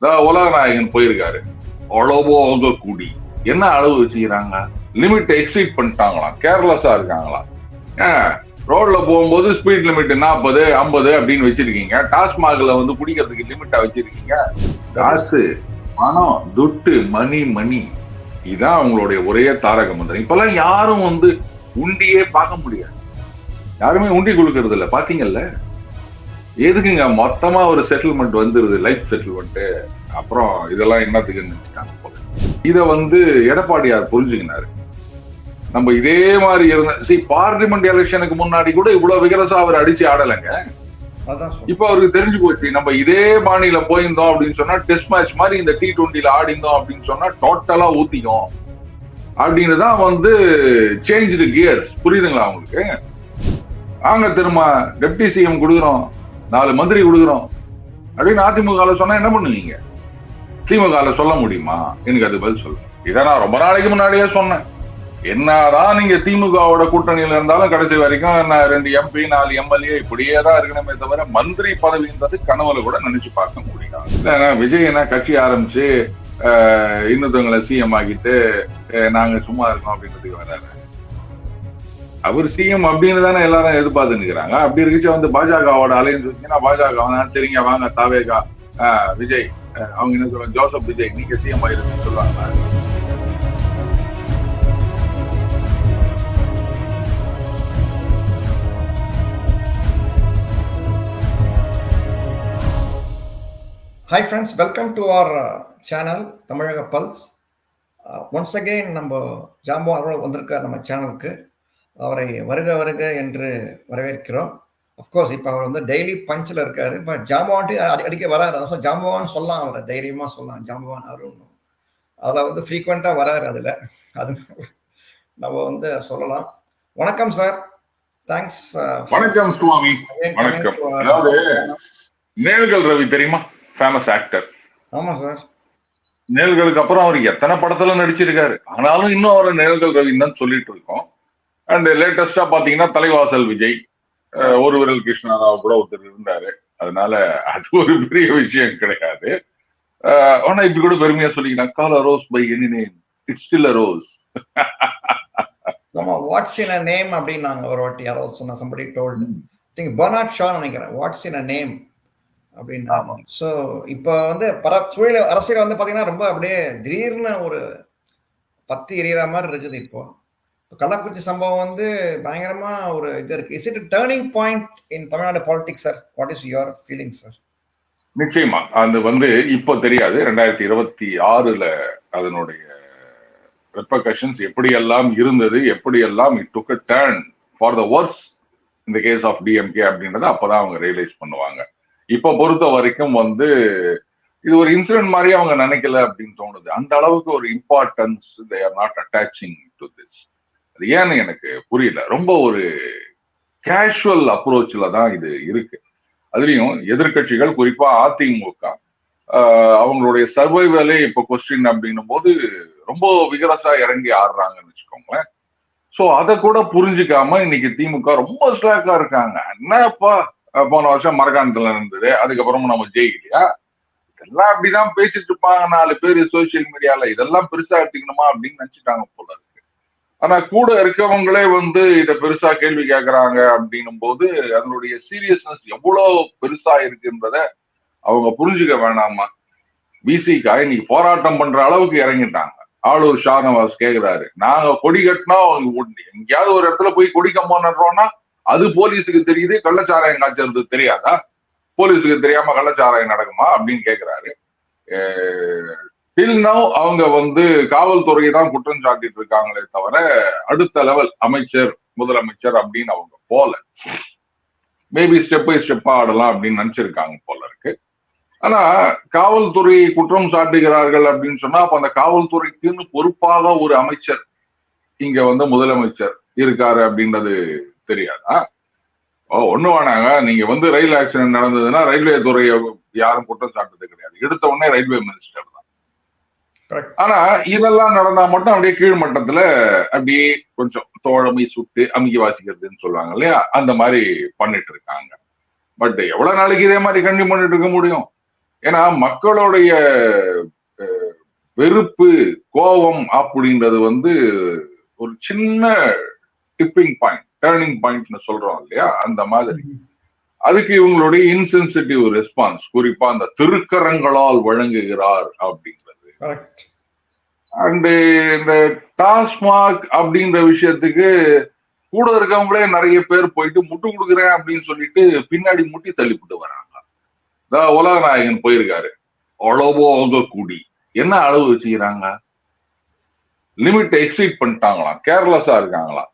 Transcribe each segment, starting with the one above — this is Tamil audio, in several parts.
உலகநாயகன் போயிருக்காரு. அளவோக கூடி என்ன அளவு வச்சுக்கிறாங்க? லிமிட் எக்ஸீட் பண்ணிட்டாங்களாம், கேர்லெஸ்ஸா இருக்காங்களாம். ரோட்ல போகும்போது ஸ்பீட் லிமிட் 40, 50 அப்படின்னு வச்சிருக்கீங்க. டாஸ்மாக்ல வந்து குடிக்கிறதுக்கு லிமிட்டா வச்சிருக்கீங்க. காசு, பணம், துட்டு, மணி இதுதான் அவங்களுடைய ஒரே தாரக மந்திரம். இப்பெல்லாம் யாரும் வந்து உண்டியே பார்க்க முடியாது. யாருமே உண்டி கொடுக்கறது இல்ல. பாத்தீங்கல்ல, எதுக்குங்க மொத்தமா ஒரு செட்டில்மெண்ட் வந்துருது, லைஃப் செட்டில்மெண்ட். அப்புறம் இதெல்லாம் என்னத்துக்குன்னு நினைச்சிட்டாங்க போல. இத வந்து எடப்பாடியார் புரிஞ்சுக்கினாரு. நம்ம இதே மாதிரி இருந்த பார்லிமெண்ட் எலெக்ஷனுக்கு முன்னாடி கூட இவ்வளவு விகரசா அவர் அடிச்சு ஆடலைங்க. இப்ப அவருக்கு தெரிஞ்சு போச்சு, நம்ம இதே பாணியில போயிருந்தோம் அப்படின்னு சொன்னா, டெஸ்ட் மேட்ச் மாதிரி இந்த T20ல ஆடிந்தோம் அப்படின்னு சொன்னா டோட்டலா ஊத்திக்கும் அப்படின்னு தான் வந்து சேஞ்ச் கியர்ஸ். புரியுதுங்களா உங்களுக்கு? நாங்க திரும்ப டெப்டி சிஎம் கொடுக்குறோம், 4 மந்திரி கொடுக்குறோம் அப்படின்னு அதிமுக சொன்னா என்ன பண்ணுவீங்க? திமுக சொல்ல முடியுமா? எனக்கு அது பதில் சொல்லுங்க. இதை நான் ரொம்ப நாளைக்கு முன்னாடியே சொன்னேன். என்னதான் நீங்க திமுகவோட கூட்டணியில இருந்தாலும் கடைசி வரைக்கும் 2 MP 4 MLA இப்படியே தான் இருக்கணுமே தவிர மந்திரி பதவின்றது கனவுல கூட நினைச்சு பார்க்க முடியாது. விஜய் என்ன கட்சி ஆரம்பிச்சு இன்னொருத்தவங்களை சிஎம் ஆகிட்டு நாங்க சும்மா இருக்கோம் அப்படின்றதுக்கு வராரு. அவர் சிஎம் அப்படின்னு தானே எல்லாரும் எதிர்பார்த்து நிற்கிறாங்க. அப்படி இருந்துச்சு வந்து பாஜகவோட அலையன்ஸ் வச்சுன்னா பாஜக சரிங்க வாங்க தாவேகா விஜய் அவங்க என்ன சொல்லுவாங்க, ஜோசப் விஜய் நீங்க சிஎம் ஆயிருக்குன்னு சொல்லுவாங்க. Hi friends, welcome to our channel தமிழக பல்ஸ். ஒன்ஸ் அகெயின் நம்ம ஜாம்போ அவரோட வந்திருக்கார் நம்ம சேனலுக்கு. அவரை வருக வருக என்று வரவேற்கிறோம். அஃப்கோர்ஸ் இப்போ அவர் வந்து டெய்லி பஞ்சில் இருக்காரு. பட் ஜாம்பவான்ட்டு அடிக்க வராரு. ஸோ ஜாம்பவான் சொல்லலாம், அவரை தைரியமாக சொல்லலாம், ஜாம்பவான் அருண். அதில் வந்து ஃப்ரீக்வெண்ட்டாக வராரு. அதில் அதனால நம்ம வந்து சொல்லலாம். வணக்கம் சார். தேங்க்ஸ். வணக்கம் சுவாமி. வணக்கம். அதாவது நேல்கள் ரவி தெரியுமா? Famous actor. ஆமா சார். நேல்களுக்கு அப்புறம் அவர் எத்தனை படத்துல நடிச்சிருக்காரு. ஆனாலும் இன்னும் அவரை நேல்கள் ரவின்னு தான் சொல்லிட்டு இருக்கோம். அண்ட் லேட்டஸ்டா பாத்தீங்கன்னா தலைவாசல் விஜய், ஒரு விரல் கிருஷ்ணாராவ் கூட ஒருத்தர் இருந்தாரு. அதனால அது ஒரு பெரிய விஷயம் கிடையாது. ஆனா இப்படி கூட பெருமையா சொல்லிக்கலாம், call a rose by any name it's still a rose. What's in a name அப்படின்னாங்க ஒரு வாட்டி யாரோ சொன்ன. somebody told, I think Bernard Shaw நினைக்கிறேன், வாட்ஸ் இன் அ நேம் அப்படின்னு. ஸோ இப்போ வந்து சூழல் அரசியல் வந்து பார்த்தீங்கன்னா ரொம்ப அப்படியே திடீர்னு ஒரு பத்தி எரியற மாதிரி இருக்குது. இப்போ கள்ளக்குறிச்சி சம்பவம் வந்து பயங்கரமா ஒரு இது இருக்கு. Is it turning point in Tamil Nadu politics sir? What is your feeling sir? நிச்சயமா அது வந்து இப்போ தெரியாது. 2026 அதனுடைய ரெப்பர்கஷன்ஸ் எப்படியெல்லாம் இருந்தது, எப்படியெல்லாம் it took a turn for the worse இந்த கேஸ் ஆஃப் டிஎம்கே அப்படின்றத அப்பதான் அவங்க ரியலைஸ் பண்ணுவாங்க. இப்ப பொறுத்த வரைக்கும் வந்து இது ஒரு இன்சிடென்ட் மாதிரி அவங்க நினைக்கல அப்படின்னு தோணுது. அந்த அளவுக்கு ஒரு importance they are not attaching to this. அது ஏன்னு எனக்கு புரியல. ரொம்ப ஒரு கேஷுவல் அப்ரோச்ல தான் இது இருக்கு. அதுலயும் எதிர்கட்சிகள் குறிப்பா அதிமுக அவங்களுடைய சர்வைவலே இப்ப கொஸ்டின் அப்படின்னும் போது ரொம்ப விகரசா இறங்கி ஆடுறாங்கன்னு வச்சுக்கோங்களேன். சோ அதை கூட புரிஞ்சுக்காம இன்னைக்கு திமுக ரொம்ப ஸ்ட்ராக்கா இருக்காங்க. என்னப்பா போன வருஷம் மரகாணத்துல இருந்தது, அதுக்கப்புறமா நம்ம ஜெயிக்கலையா? இதெல்லாம் அப்படிதான் பேசிட்டு இருப்பாங்க 4 பேர் சோசியல் மீடியால. இதெல்லாம் பெருசா எடுத்துக்கணுமா அப்படின்னு நினைச்சிட்டாங்க போல இருக்கு. ஆனா கூட இருக்கவங்களே வந்து இதை பெருசா கேள்வி கேட்கறாங்க அப்படின்னும் போது அதனுடைய சீரியஸ்னஸ் எவ்வளவு பெருசா இருக்குன்றத அவங்க புரிஞ்சுக்க வேணாமா? பிசிகா இன்னைக்கு போராட்டம் பண்ற அளவுக்கு இறங்கிட்டாங்க. ஆளூர் ஷானவாஸ் கேக்குறாரு, நாங்க கொடி கட்டினா எங்கேயாவது ஒரு இடத்துல போய் கொடி கம்போன்றோம்னா அது போலீஸுக்கு தெரியுது, கள்ளச்சாராயம் காய்ச்சறது தெரியாதா? போலீஸுக்கு தெரியாம கள்ளச்சாராயம் நடக்குமா அப்படின்னு கேக்குறாரு. டில் நவ் அவங்க வந்து காவல்துறையை தான் குற்றம் சாட்டிட்டு இருக்காங்களே தவிர அடுத்த லெவல் அமைச்சர் முதலமைச்சர் அப்படின்னு அவங்க போல. மேபி ஸ்டெப் பை ஸ்டெப்பா ஆடலாம் அப்படின்னு நினைச்சிருக்காங்க போல இருக்கு. ஆனா காவல்துறை குற்றம் சாட்டுகிறார்கள் அப்படின்னு சொன்னா அப்ப அந்த காவல்துறைக்குன்னு பொறுப்பாக ஒரு அமைச்சர் இங்க வந்து முதலமைச்சர் இருக்காரு அப்படின்றது தெரியாதா? ஒண்ணு வேணாங்க, நீங்க வந்து ரயில் ஆக்சிடென்ட் நடந்ததுன்னா ரயில்வே துறையை யாரும் குற்றம் சாட்டுறது கிடையாது. எடுத்த உடனே ரயில்வே மினிஸ்டர் தான். ஆனா இதெல்லாம் நடந்தா மட்டும் அப்படியே கீழ்மட்டத்துல அப்படியே கொஞ்சம் தோழமை சுட்டு அமுக்கி வாசிக்கிறதுன்னு சொல்லுவாங்க இல்லையா, அந்த மாதிரி பண்ணிட்டு இருக்காங்க. பட் எவ்வளவு நாளைக்கு இதே மாதிரி கண்டினியூ பண்ணிட்டு இருக்க முடியும்? ஏன்னா மக்களுடைய வெறுப்பு, கோபம் அப்படின்றது வந்து ஒரு சின்ன டிப்பிங் பாயிண்ட், டேர்னிங் பாயிண்ட்னு சொல்றோம் இல்லையா, அந்த மாதிரி. அதுக்கு இவங்களுடைய இன்சென்சிட்டிவ் ரெஸ்பான்ஸ், குறிப்பா அந்த திருக்கரங்களால் வழங்குகிறார் அப்படின்றது. அண்டு இந்த டாஸ்மாக் அப்படின்ற விஷயத்துக்கு கூட இருக்கவங்களே நிறைய பேர் போயிட்டு முட்டு கொடுக்குறேன் அப்படின்னு சொல்லிட்டு பின்னாடி முட்டி தள்ளிவிட்டு வராங்க. உலக நாயகன் போயிருக்காரு, அளவோக கூடி என்ன அளவு வச்சுக்கிறாங்க, லிமிட் எக்ஸீட் பண்ணிட்டாங்களாம், கேர்லெஸ்ஸா இருக்காங்களாம்.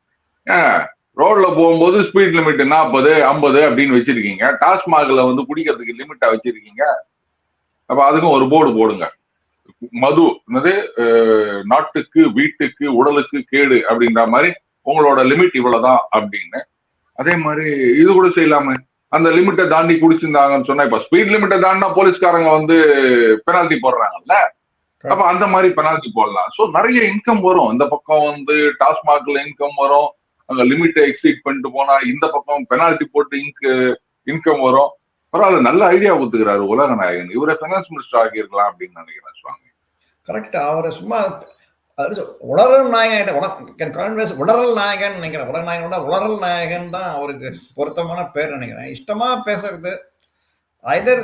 ரோட்ல போகும்போது ஸ்பீட் லிமிட் 40, 50 அப்படின்னு வச்சிருக்கீங்க, டாஸ்மாக்ல வந்து குடிக்கிறதுக்கு லிமிட்டா வச்சிருக்கீங்க. அப்ப அதுக்கும் ஒரு போர்டு போடுங்க, மது என்னது நாட்டுக்கு வீட்டுக்கு உடலுக்கு கேடு அப்படின்ற மாதிரி உங்களோட லிமிட் இவ்வளவுதான் அப்படின்னு. அதே மாதிரி இது கூட செய்யலாமே, அந்த லிமிட்டை தாண்டி குடிச்சிருந்தாங்கன்னு சொன்னா, இப்ப ஸ்பீட் லிமிட்டை தாண்டினா போலீஸ்காரங்க வந்து பெனால்டி போடுறாங்கல்ல, அப்ப அந்த மாதிரி பெனால்டி போடலாம். சோ நிறைய இன்கம் வரும், இந்த பக்கம் வந்து டாஸ்மாக்ல இன்கம் வரும், அங்க லிமிட்டை எக்ஸீட் பண்ணிட்டு போனா இந்த பக்கம் பெனால்டி போட்டு இன்கம் வரும். பரவாயில்ல, நல்ல ஐடியா கொடுத்துக்கிறாரு உலக நாயகன். இவரை ஃபைனான்ஸ் மினிஸ்டர் ஆகியிருக்கலாம் அப்படின்னு நினைக்கிறேன் சுவாமி. கரெக்ட். அவரை சும்மா உளறல் நாயகன், உளறல் நாயகன் நினைக்கிறேன். உலக நாயகனோட உளறல் நாயகன் தான் அவருக்கு பொருத்தமான பேர் நினைக்கிறேன். இஷ்டமா பேசுறது, either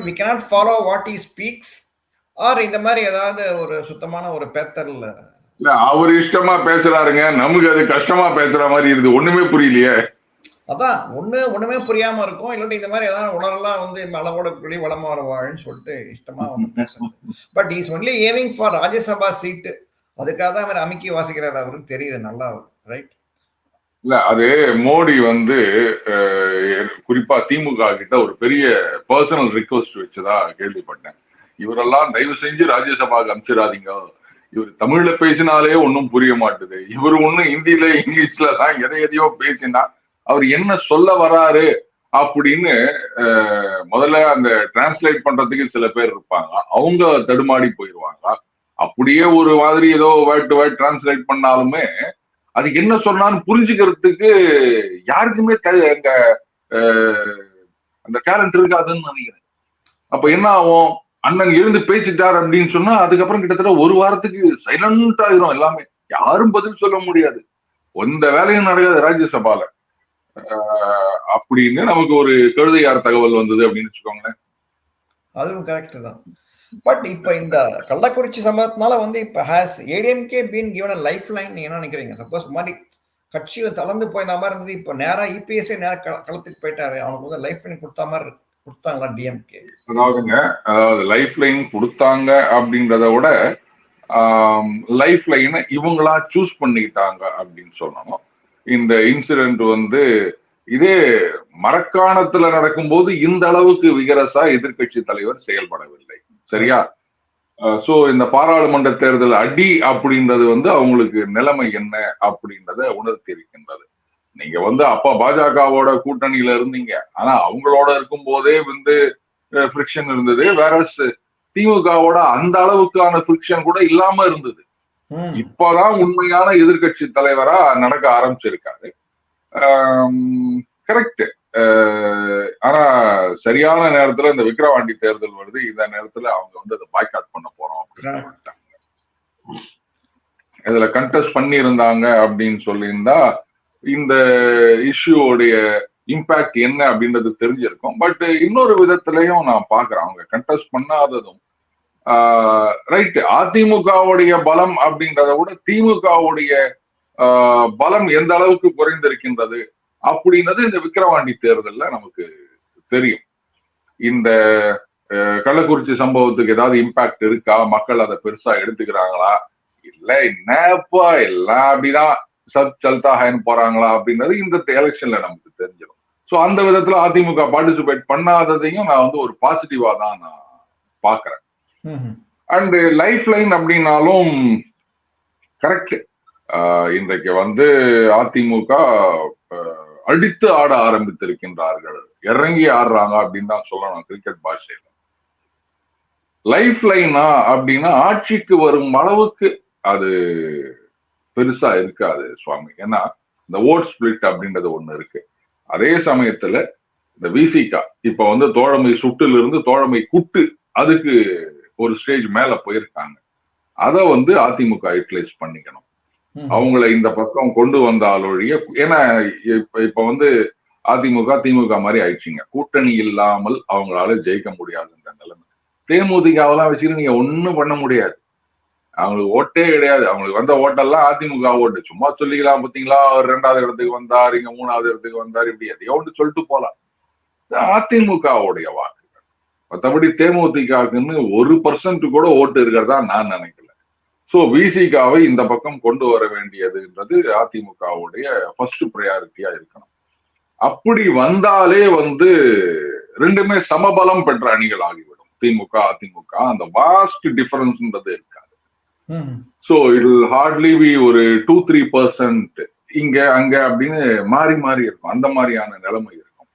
we cannot follow what he speaks, or இந்த மாதிரி ஏதாவது ஒரு சுத்தமான ஒரு பேத்தர்ல அவர் இஷ்டமா பேசுறாருங்க, நமக்கு அது கஷ்டமா பேசுற மாதிரி இருக்கு, ஒண்ணுமே புரியலையே. அதான் ஒண்ணுமே புரியாம இருக்கும். இல்லாட்டி இந்த மாதிரி ஏதாவது உணரெல்லாம் வந்து அளவோட குழி வளமா வாழ்ன்னு சொல்லிட்டு இஷ்டமா வந்து பேசணும். But is only eyeing for Rajya Sabha seat, அதுக்காக தான் அவர் அமைக்கி வாசிக்கிறாரு, அவருக்கு தெரியுது நல்லா, ரைட்? இல்ல, அது மோடி வந்து குறிப்பா திமுக கிட்ட ஒரு பெரிய பர்சனல் ரிக்வெஸ்ட் வச்சதா கேள்விப்பட்டேன். இவரெல்லாம் தயவு செஞ்சு ராஜ்யசபாவுக்கு அனுப்பிச்சிடாதீங்க, இவர் தமிழ்ல பேசினாலே ஒன்னும் புரிய மாட்டுது, இவர் ஒன்னும் ஹிந்தியில இங்கிலீஷ்ல தான் எதையோ பேசினா அவர் என்ன சொல்ல வராரு அப்படின்னு முதல்ல அந்த டிரான்ஸ்லேட் பண்றதுக்கு சில பேர் இருப்பாங்க, அவங்க தடுமாடி போயிடுவாங்க. அப்படியே ஒரு மாதிரி ஏதோ வேர்ட் டு வேர்ட் டிரான்ஸ்லேட் பண்ணாலுமே அதுக்கு என்ன சொன்னான்னு புரிஞ்சுக்கிறதுக்கு யாருக்குமே அந்த டேலண்ட் இருக்காதுன்னு நினைக்கிறேன். அப்ப என்ன ஆகும், அண்ணன் இருந்து பேசிட்டார் அப்படின்னு சொன்னா அதுக்கப்புறம் கிட்டத்தட்ட ஒரு வாரத்துக்கு சைலண்ட் ஆயிரும் எல்லாமே, யாரும் பதில் சொல்ல முடியாது, எந்த வேலையும் நடக்காது ராஜ்யசபால அப்படின்னு நமக்கு ஒரு கழுதையார் தகவல் வந்தது அப்படின்னு வச்சுக்கோங்களேன். அதுவும் கரெக்ட் தான். பட் இப்ப இந்த கள்ளக்குறிச்சி சம்பவத்தினால வந்து இப்ப has ADMK been given a lifeline, நீங்க என்ன நினைக்கிறீங்க? சப்போஸ் மாதிரி கட்சி தளர்ந்து போயிருந்த மாதிரி இருந்தது, இப்ப நேரா இபிஎஸ்ஏ நேர களத்துக்கு போயிட்டாரு, அவனுக்கு வந்து லைஃப் லைன் கொடுத்த மாதிரி கொடுத்தாங்களா டிஎம்கே? அதாவது லைஃப் லைன் கொடுத்தாங்க அப்படின்றத விட லைஃப் லைனை இவங்களா சூஸ் பண்ணிக்கிட்டாங்க அப்படின்னு சொல்லணும். இந்த இன்சிடென்ட் வந்து இதே மரக்காணத்துல நடக்கும்போது இந்த அளவுக்கு விகரசா எதிர்கட்சி தலைவர் செயல்படவில்லை, சரியா? சோ இந்த பாராளுமன்ற தேர்தல் அடி அப்படின்றது வந்து அவங்களுக்கு நிலைமை என்ன அப்படின்றத உணர்த்தி இருக்கின்றது. நீங்க வந்து அப்ப பாஜகவோட கூட்டணியில இருந்தீங்க, ஆனா அவங்களோட இருக்கும் போதே வந்து ஃபிரிக்ஷன் இருந்தது, வேற திமுகவோட அந்த அளவுக்கான ஃபிரிக்ஷன் கூட இல்லாம இருந்தது. இப்பதான் உண்மையான எதிர்கட்சி தலைவரா நடக்க ஆரம்பிச்சிருக்காரு. கரெக்ட். ஆனா சரியான நேரத்துல இந்த விக்கிரவாண்டி தேர்தல் வருது, இந்த நேரத்துல அவங்க வந்து அதை பாய்காட் பண்ண போறோம் அப்படின்னு சொல்லிட்டாங்க. இதுல கண்டெஸ்ட் பண்ணி இருந்தாங்க அப்படின்னு சொல்லியிருந்தா இந்த இஷ்யூடைய இம்பாக்ட் என்ன அப்படின்றது தெரிஞ்சிருக்கும். பட் இன்னொரு விதத்திலையும் நான் பாக்குறேன், அவங்க கண்டெஸ்ட் பண்ணாததும் ரைட், அதிமுகவுடைய பலம் அப்படின்றத விட திமுகவுடைய பலம் எந்த அளவுக்கு குறைந்திருக்கின்றது அப்படின்றது இந்த விக்கிரவாண்டி தேர்தல்ல நமக்கு தெரியும். இந்த கள்ளக்குறிச்சி சம்பவத்துக்கு ஏதாவது இம்பாக்ட் இருக்கா, மக்கள் அதை பெருசா எடுத்துக்கிறாங்களா, இல்ல என்னப்பா எல்லாம் அப்படிதான் சல்தாகன்னு போறாங்களா அப்படின்றது இந்த எலெக்ஷன்ல நமக்கு தெரிஞ்சிடும். சோ அந்த விதத்துல அதிமுக பார்ட்டிசிபேட் பண்ணாததையும் நான் வந்து ஒரு பாசிட்டிவா தான் நான் பாக்குறேன். அண்ட் லைஃப் லைன் அப்படின்னாலும் கரெக்ட், இன்றைக்கு வந்து அதிமுக அடித்து ஆட ஆரம்பித்திருக்கின்றார்கள், இறங்கி ஆடுறாங்க அப்படின்னு தான் சொல்லணும் கிரிக்கெட் பாஷையில. லைஃப் லைனா அப்படின்னா ஆட்சிக்கு வரும் அளவுக்கு அது பெருசா இருக்காது சுவாமி. ஏன்னா இந்த ஓட் ஸ்பிளிட் அப்படின்றது ஒண்ணு இருக்கு. அதே சமயத்துல இந்த விசிகா இப்ப வந்து தோழமை சுட்டுல இருந்து தோழமை குட்டு அதுக்கு ஒரு ஸ்டேஜ் மேல போயிருக்காங்க. அதை வந்து அதிமுக யூட்டிலைஸ் பண்ணிக்கணும். அவங்கள இந்த பக்கம் கொண்டு வந்தாலொழிய, ஏன்னா இப்ப வந்து அதிமுக திமுக மாதிரி ஆயிடுச்சுங்க. கூட்டணி இல்லாமல் அவங்களால ஜெயிக்க முடியாதுன்ற நிலைமை. தேமுதிகவெல்லாம் வச்சுட்டு நீங்க ஒண்ணும் பண்ண முடியாது. அவங்களுக்கு ஓட்டே கிடையாது. அவங்களுக்கு வந்த ஓட்டெல்லாம் அதிமுக ஓட்டு. சும்மா சொல்லிக்கலாம், பார்த்தீங்களா, 2வது இடத்துக்கு வந்தார், இங்க 3வது இடத்துக்கு வந்தார், இப்படி எதையோ ஒன்று சொல்லிட்டு போலாம். அதிமுகவுடைய வாக்குகள். மற்றபடி தேமுதிகன்னு 1% கூட ஓட்டு இருக்கிறதா நான் நினைக்கல. சோ விசிகாவை இந்த பக்கம் கொண்டு வர வேண்டியதுன்றது அதிமுகவுடைய ஃபர்ஸ்ட் ப்ரையாரிட்டியா இருக்கணும். அப்படி வந்தாலே வந்து ரெண்டுமே சமபலம் பெற்ற அணிகள் ஆகிவிடும். திமுக அதிமுக அந்த வாஸ்ட் டிஃபரன்ஸ்ன்றது இருக்காது. சோ இது ஹார்ட்லி பி ஒரு 2-3% இங்க அங்க அப்படின்னு மாறி மாறி இருக்கும். அந்த மாதிரியான நிலைமை இருக்கும்.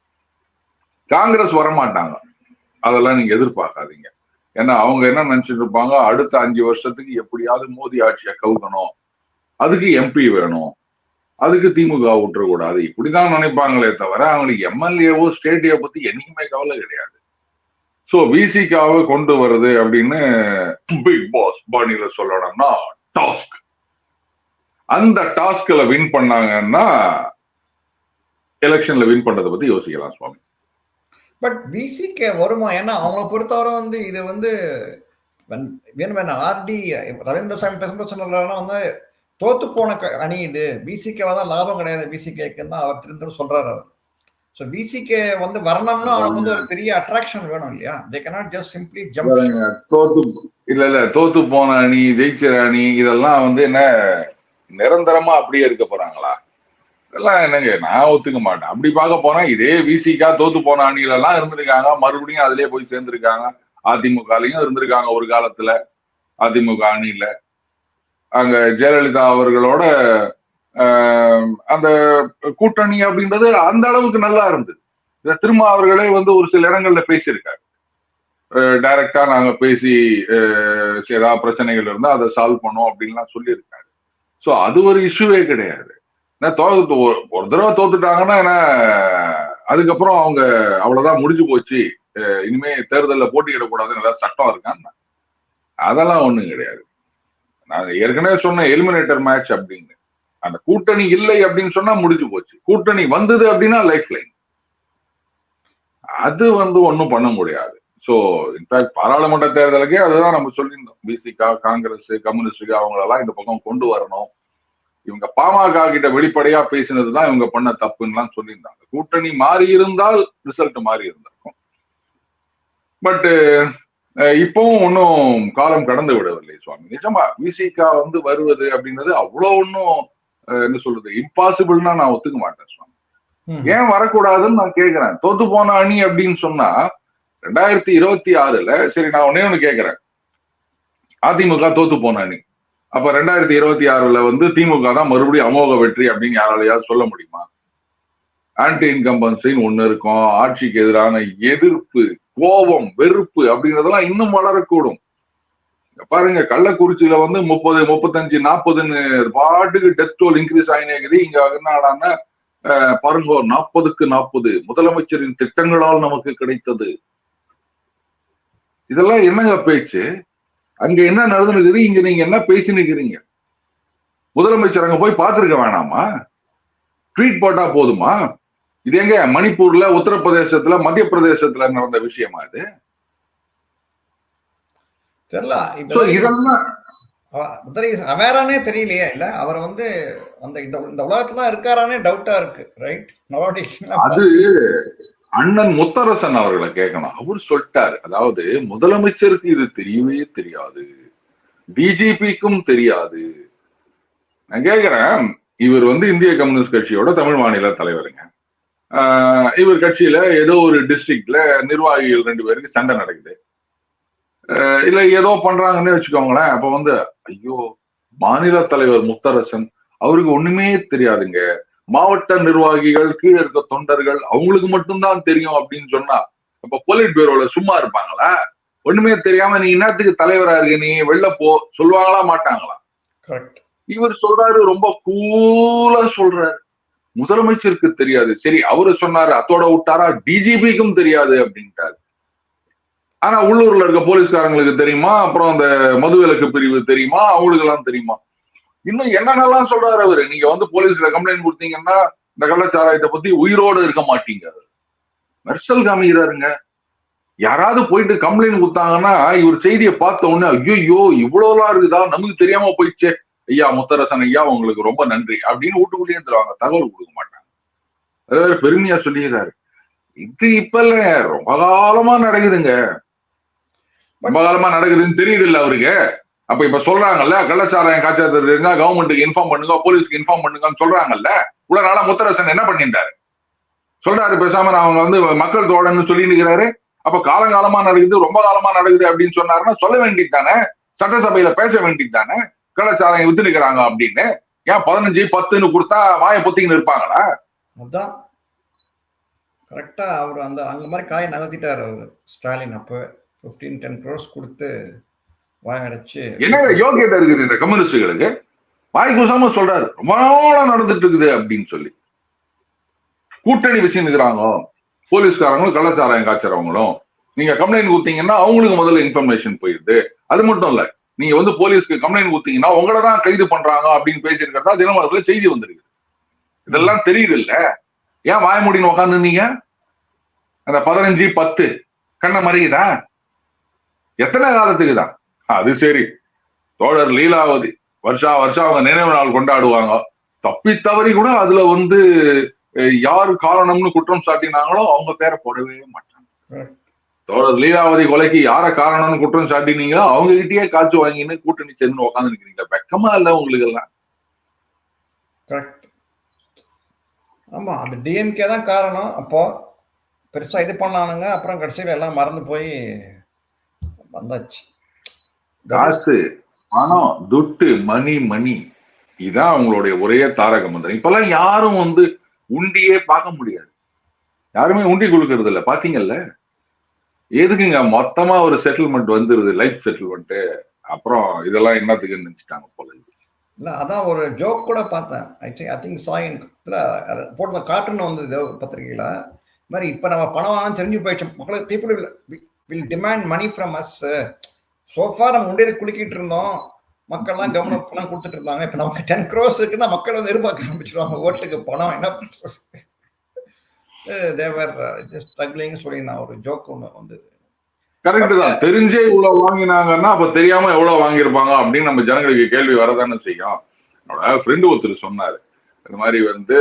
காங்கிரஸ் வரமாட்டாங்க, அதெல்லாம் நீங்க எதிர்பார்க்காதீங்க. ஏன்னா அவங்க என்ன நினைச்சிட்டு இருப்பாங்க, அடுத்த 5 வருஷத்துக்கு எப்படியாவது மோடி ஆட்சியை கவுக்கணும், அதுக்கு எம்பி வேணும், அதுக்கு திமுக விட்டுறக்கூடாது, இப்படிதான் நினைப்பாங்களே தவிர அவங்களுக்கு எம்எல்ஏவோ ஸ்டேட்டையோ பத்தி என்னைக்குமே கவலை கிடையாது. சோ விசிகாவை கொண்டு வருது அப்படின்னு பிக் பாஸ் பாணியில சொல்லணும்னா டாஸ்க். அந்த டாஸ்க்ல வின் பண்ணாங்கன்னா எலெக்ஷன்ல வின் பண்றதை பத்தி யோசிக்கலாம் சுவாமி. பட் விசிகே வருமா? ஏன்னா அவங்களை பொறுத்தவரை வந்து இது வந்து ஆர்டி ரவீந்திர சாமி பேசும்போது சொன்னா வந்து தோத்து போன அணி இது, பிசிகே தான் லாபம் கிடையாது பிசிகேக்கு தான் அவர் திரும்ப சொல்றாரு அவர். ஸோ பிசிகே வந்து வரணும்னா அவனுக்கு வந்து ஒரு பெரிய அட்ராக்ஷன் வேணும் இல்லையா? They cannot just simply jump. தோத்து போன அணி ஜெயிக்கிற அணி இதெல்லாம் வந்து என்ன நிரந்தரமா அப்படியே இருக்க போறாங்களா? இதெல்லாம் என்னங்க, நான் ஒத்துக்க மாட்டேன். அப்படி பார்க்க போனா இதே விசிகா தோத்து போன அணியில எல்லாம் இருந்திருக்காங்க, மறுபடியும் அதுலயே போய் சேர்ந்திருக்காங்க. அதிமுகலையும் இருந்திருக்காங்க ஒரு காலத்துல. அதிமுக அணியில அங்க ஜெயலலிதா அவர்களோட அந்த கூட்டணி அப்படின்றது அந்த அளவுக்கு நல்லா இருந்தது. திரும்ப அவர்களே வந்து ஒரு சில இடங்கள்ல பேசியிருக்காரு. டைரக்டா நாங்க பேசி ஏதாவது பிரச்சனைகள் இருந்தா அதை சால்வ் பண்ணோம் அப்படின்லாம் சொல்லியிருக்காரு. சோ அது ஒரு இஷ்யூவே கிடையாது. ஒரு தடவை தோத்துட்டாங்கன்னா ஏன்னா அதுக்கப்புறம் அவங்க அவ்வளவுதான் முடிஞ்சு போச்சு, இனிமே தேர்தலில் போட்டியிடக்கூடாதுன்னு ஏதாவது சட்டம் இருக்கான்னு அதெல்லாம் ஒண்ணும் கிடையாது. நாங்க ஏற்கனவே சொன்ன எலிமினேட்டர் மேட்ச் அப்படின்னு. அந்த கூட்டணி இல்லை அப்படின்னு சொன்னா முடிஞ்சு போச்சு. கூட்டணி வந்தது அப்படின்னா லைஃப் லைன். அது வந்து ஒன்னும் பண்ண முடியாது. சோ இன்ஃபேக்ட் பாராளுமன்ற தேர்தலுக்கே அதுதான் நம்ம சொல்லியிருந்தோம். பிசிகா காங்கிரஸ் கம்யூனிஸ்டுக்கு அவங்களெல்லாம் இந்த பக்கம் கொண்டு வரணும். இவங்க பாமக கிட்ட வெளிப்படையா பேசினதுதான் இவங்க பண்ண தப்புன்னு சொல்லியிருந்தாங்க. கூட்டணி மாறி இருந்தால் ரிசல்ட் மாறி இருந்திருக்கும். பட் இப்பவும் ஒன்னும் காலம் கடந்து விடவில்லை சுவாமி. நிஜமா விசிகா வந்து வருவது அப்படின்றது அவ்வளவு ஒன்னும் என்ன சொல்றது இம்பாசிபிள்னா நான் ஒத்துக்க மாட்டேன் சுவாமி. ஏன் வரக்கூடாதுன்னு நான் கேட்கிறேன். தோத்து போன அணி அப்படின்னு சொன்னா 2026 சரி, நான் ஒண்ணு கேட்கிறேன். அதிமுக தோத்து போன அணி, அப்ப 2026 வந்து திமுக தான் மறுபடியும் அமோக வெற்றி அப்படின்னு யாராலையாவது சொல்ல முடியுமா? ஆன்டி இன்கம்பன்சின்னு ஒண்ணு இருக்கும். ஆட்சிக்கு எதிரான எதிர்ப்பு, கோபம், வெறுப்பு அப்படின்றதெல்லாம் இன்னும் வளரக்கூடும். பாருங்க, கள்ளக்குறிச்சியில வந்து 30, 35, 40ன்னு பாட்டுக்கு டெத் டோல் இன்க்ரீஸ் ஆகினேக்குது. இங்க என்னடான்னா பாருங்க 40க்கு 40 முதலமைச்சரின் திட்டங்களால் நமக்கு கிடைத்தது. இதெல்லாம் என்னங்க பேச்சு? அங்க என்ன நடந்துருக்குது, இங்க நீங்க என்ன பேசினுக்கிறீங்க? முதலமைச்சர் அங்க போய் பார்த்திருக்க வேணாமா? ட்வீட் போட்டா போதுமா? இது எங்க மணிப்பூர்ல, உத்தரப்பிரதேசத்துல, மத்திய பிரதேசத்துல நடந்த விஷயமா இது? அவேரானே தெரியலையே இல்ல அவர் வந்து அந்த இந்த உலகத்துல இருக்காரானே டவுட்டா இருக்கு. ரைட், அது அண்ணன் முத்தரசன் அவர்களை கேட்கணும். அவர் சொல்லிட்டாரு, அதாவது முதலமைச்சருக்கு இது தெரியவே தெரியாது, டிஜிபிக்கும் தெரியாது. நான் கேட்கிறேன், இவர் வந்து இந்திய கம்யூனிஸ்ட் கட்சியோட தமிழ் மாநில தலைவருங்க. இவர் கட்சியில ஏதோ ஒரு டிஸ்ட்ரிக்ட்ல நிர்வாகிகள் 2 பேருக்கு சண்டை நடக்குது, இல்ல ஏதோ பண்றாங்கன்னு வச்சுக்கோங்களேன். அப்ப வந்து ஐயோ, மாநில தலைவர் முத்தரசன் அவருக்கு ஒண்ணுமே தெரியாதுங்க, மாவட்ட நிர்வாகிகள் கீழே இருக்க தொண்டர்கள் அவங்களுக்கு மட்டும்தான் தெரியும் அப்படின்னு சொன்னா அப்ப பொலிட் பியூரோல சும்மா இருப்பாங்களா? ஒண்ணுமே தெரியாம நீ என்னத்துக்கு தலைவரா இருக்க, நீ வெளில போ சொல்லுவாங்களா மாட்டாங்களா? இவர் சொல்றாரு, ரொம்ப கூலா சொல்றாரு. முதலமைச்சருக்கு தெரியாது. சரி, அவரு சொன்னாரு, அத்தோட விட்டாரா, டிஜிபிக்கும் தெரியாது அப்படின்ட்டாரு. ஆனா உள்ளூர்ல இருக்க போலீஸ்காரங்களுக்கு தெரியுமா, அப்புறம் அந்த மதுவிலக்கு பிரிவு தெரியுமா, அவங்களுக்கு எல்லாம் தெரியுமா? இன்னும் என்னென்னலாம் சொல்றாரு அவரு. நீங்க வந்து போலீஸ்ல கம்ப்ளைண்ட் கொடுத்தீங்கன்னா இந்த கள்ளச்சாராயத்தை பத்தி உயிரோடு இருக்க மாட்டீங்க. மெர்சல் காமிக்கிறாருங்க. யாராவது போயிட்டு கம்ப்ளைண்ட் கொடுத்தாங்கன்னா இவர் செய்தியை பார்த்த உடனே ஐயோ இவ்வளவுலாம் இருக்குதா, நமக்கு தெரியாம போயிடுச்சே, ஐயா முத்தரசன் ஐயா உங்களுக்கு ரொம்ப நன்றி அப்படின்னு வீட்டுக்குள்ளேயே தருவாங்க, தகவல் கொடுக்க மாட்டாங்க. அதாவது பெருமையா சொல்லிடுறாரு. இது இப்ப இல்ல, ரொம்ப காலமா நடக்குதுங்க. ரொம்ப காலமா நடக்குதுன்னு தெரியுது இல்ல அவருக்கு. அப்ப இப்ப சொல்றாங்கல்ல, கள்ளச்சாராயம் காய்ச்சல் இருந்தா கவர்மெண்ட்டுக்கு இன்ஃபார்ம் பண்ணுங்க, போலீஸ்க்கு இன்ஃபார்ம் பண்ணுங்கன்னு சொல்றாங்கல்ல. இவ்வளவு நாளா முத்தரசன் என்ன பண்ணிட்டாரு? சொல்றாரு பேசாம அவங்க வந்து மக்கள் தோழன்னு சொல்லி இருக்கிறாரு. அப்ப காலங்காலமா நடக்குது, ரொம்ப காலமா நடக்குது அப்படின்னு சொன்னாருன்னா சொல்ல வேண்டியது தானே, சட்டசபையில பேச வேண்டியது தானே, கள்ளச்சாராயம் வித்து நிக்கிறாங்க அப்படின்னு. ஏன் 15, 10ன்னு கொடுத்தா வாயை பொத்திக்கின்னு இருப்பாங்களா? அதான் கரெக்டா அவர் அங்க மாதிரி காயை நகர்த்திட்டாரு அவரு ஸ்டாலின். அப்ப 15-10 crores கொடுத்து வாயடைச்சு. என்ன யோகியத்தை இருக்குது இந்த கம்யூனிஸ்டுகளுக்கு? வாய் கூசாம சொல்றாரு ரொம்ப நாளா நடந்துட்டு இருக்குது அப்படின்னு சொல்லி. கூட்டணி விஷயம் இருக்கிறாங்க போலீஸ்காரங்களும் கள்ளச்சாராயம் காய்ச்சறவங்களும். நீங்க கம்ப்ளைண்ட் கொடுத்தீங்கன்னா அவங்களுக்கு முதல்ல இன்ஃபர்மேஷன் போயிருது. அது மட்டும் இல்ல, நீங்க வந்து போலீஸ்க்கு கம்ப்ளைண்ட் கொடுத்தீங்கன்னா உங்களை தான் கைது பண்றாங்க அப்படின்னு பேசியிருக்கிறதா தினமலர்ல செய்தி வந்திருக்கு. இதெல்லாம் தெரியுது இல்ல? ஏன் வாய மூடின்னு உட்காந்துருந்தீங்க? அந்த 15, 10 கண்ண மறையுதா? எத்தனை காலத்துக்கு தான்? அது சரி, தோழர் லீலாவதி வருஷம் அவங்க நினைவு நாள் கொண்டாடுவாங்க. தப்பி தவறி கூட அதுல வந்து யாரு காரணம்னு குற்றம் சாட்டினாங்களோ அவங்க பேரை போடவே மாட்டாங்க. தோழர் லீலாவதி கொலைக்கு யார காரணம்னு குற்றம் சாட்டினீங்களோ அவங்க கிட்டயே காய்ச்சி வாங்கின்னு கூட்டணி சேர்ந்து உட்காந்து நிக்கிறீங்க. வெக்கமா இல்ல உங்களுக்கு எல்லாம்? ஆமா, அந்த டிஎம்கே தான் காரணம். அப்போ பெருசா இது பண்ணானுங்க, அப்புறம் கடைசியில எல்லாம் மறந்து போய் வந்தாச்சு. காசு, பணம், துட்டு, மணி இதான் அவங்களுடைய ஒரே தாரக மந்திரம். இப்பெல்லாம் யாரும் வந்து உண்டியே பார்க்க முடியாது. யாருமே உண்டி கொடுக்கறது இல்ல. பாத்தீங்கல்ல, எதுக்குங்க மொத்தமா ஒரு செட்டில்மெண்ட் வந்துருது, லைஃப் செட்டில்மெண்ட். அப்புறம் இதெல்லாம் என்னத்துக்குன்னு நினைச்சிட்டாங்க போல. இல்ல, அதான் ஒரு ஜோக் கூட பார்த்தேன். ஐ திங்க் சாயின் போட்ட கார்ட்டூன் வந்தது பத்திரிகையில. இந்த மாதிரி இப்ப நம்ம பணம் வாங்க தெரிஞ்சு போயிடுச்சு மக்களுக்கு. People will demand money from us. சோஃபா நம்ம உண்டியில குலுக்கிட்டு இருந்தோம், மக்கள்லாம் கவனம் பணம் கொடுத்துட்டு இருந்தாங்க. இப்ப நமக்கு 10 crores இருக்குன்னா மக்கள் வந்து எதிர்பார்க்க ஆரம்பிச்சிருவாங்க ஓட்டுக்கு பணம். என்ன பண்றது? தேவர் ஸ்ட்ரகிளிங் சொல்லியிருந்தான் ஒரு ஜோக் ஒண்ணு வந்து. கரெக்ட் தான். தெரிஞ்சே இவ்வளவு வாங்கினாங்கன்னா அப்ப தெரியாம எவ்வளவு வாங்கியிருப்பாங்க அப்படின்னு நம்ம ஜனங்களுக்கு கேள்வி வரதானே செய்யும். என்னோட ஃப்ரெண்டு ஒருத்தர் சொன்னாரு, இந்த மாதிரி வந்து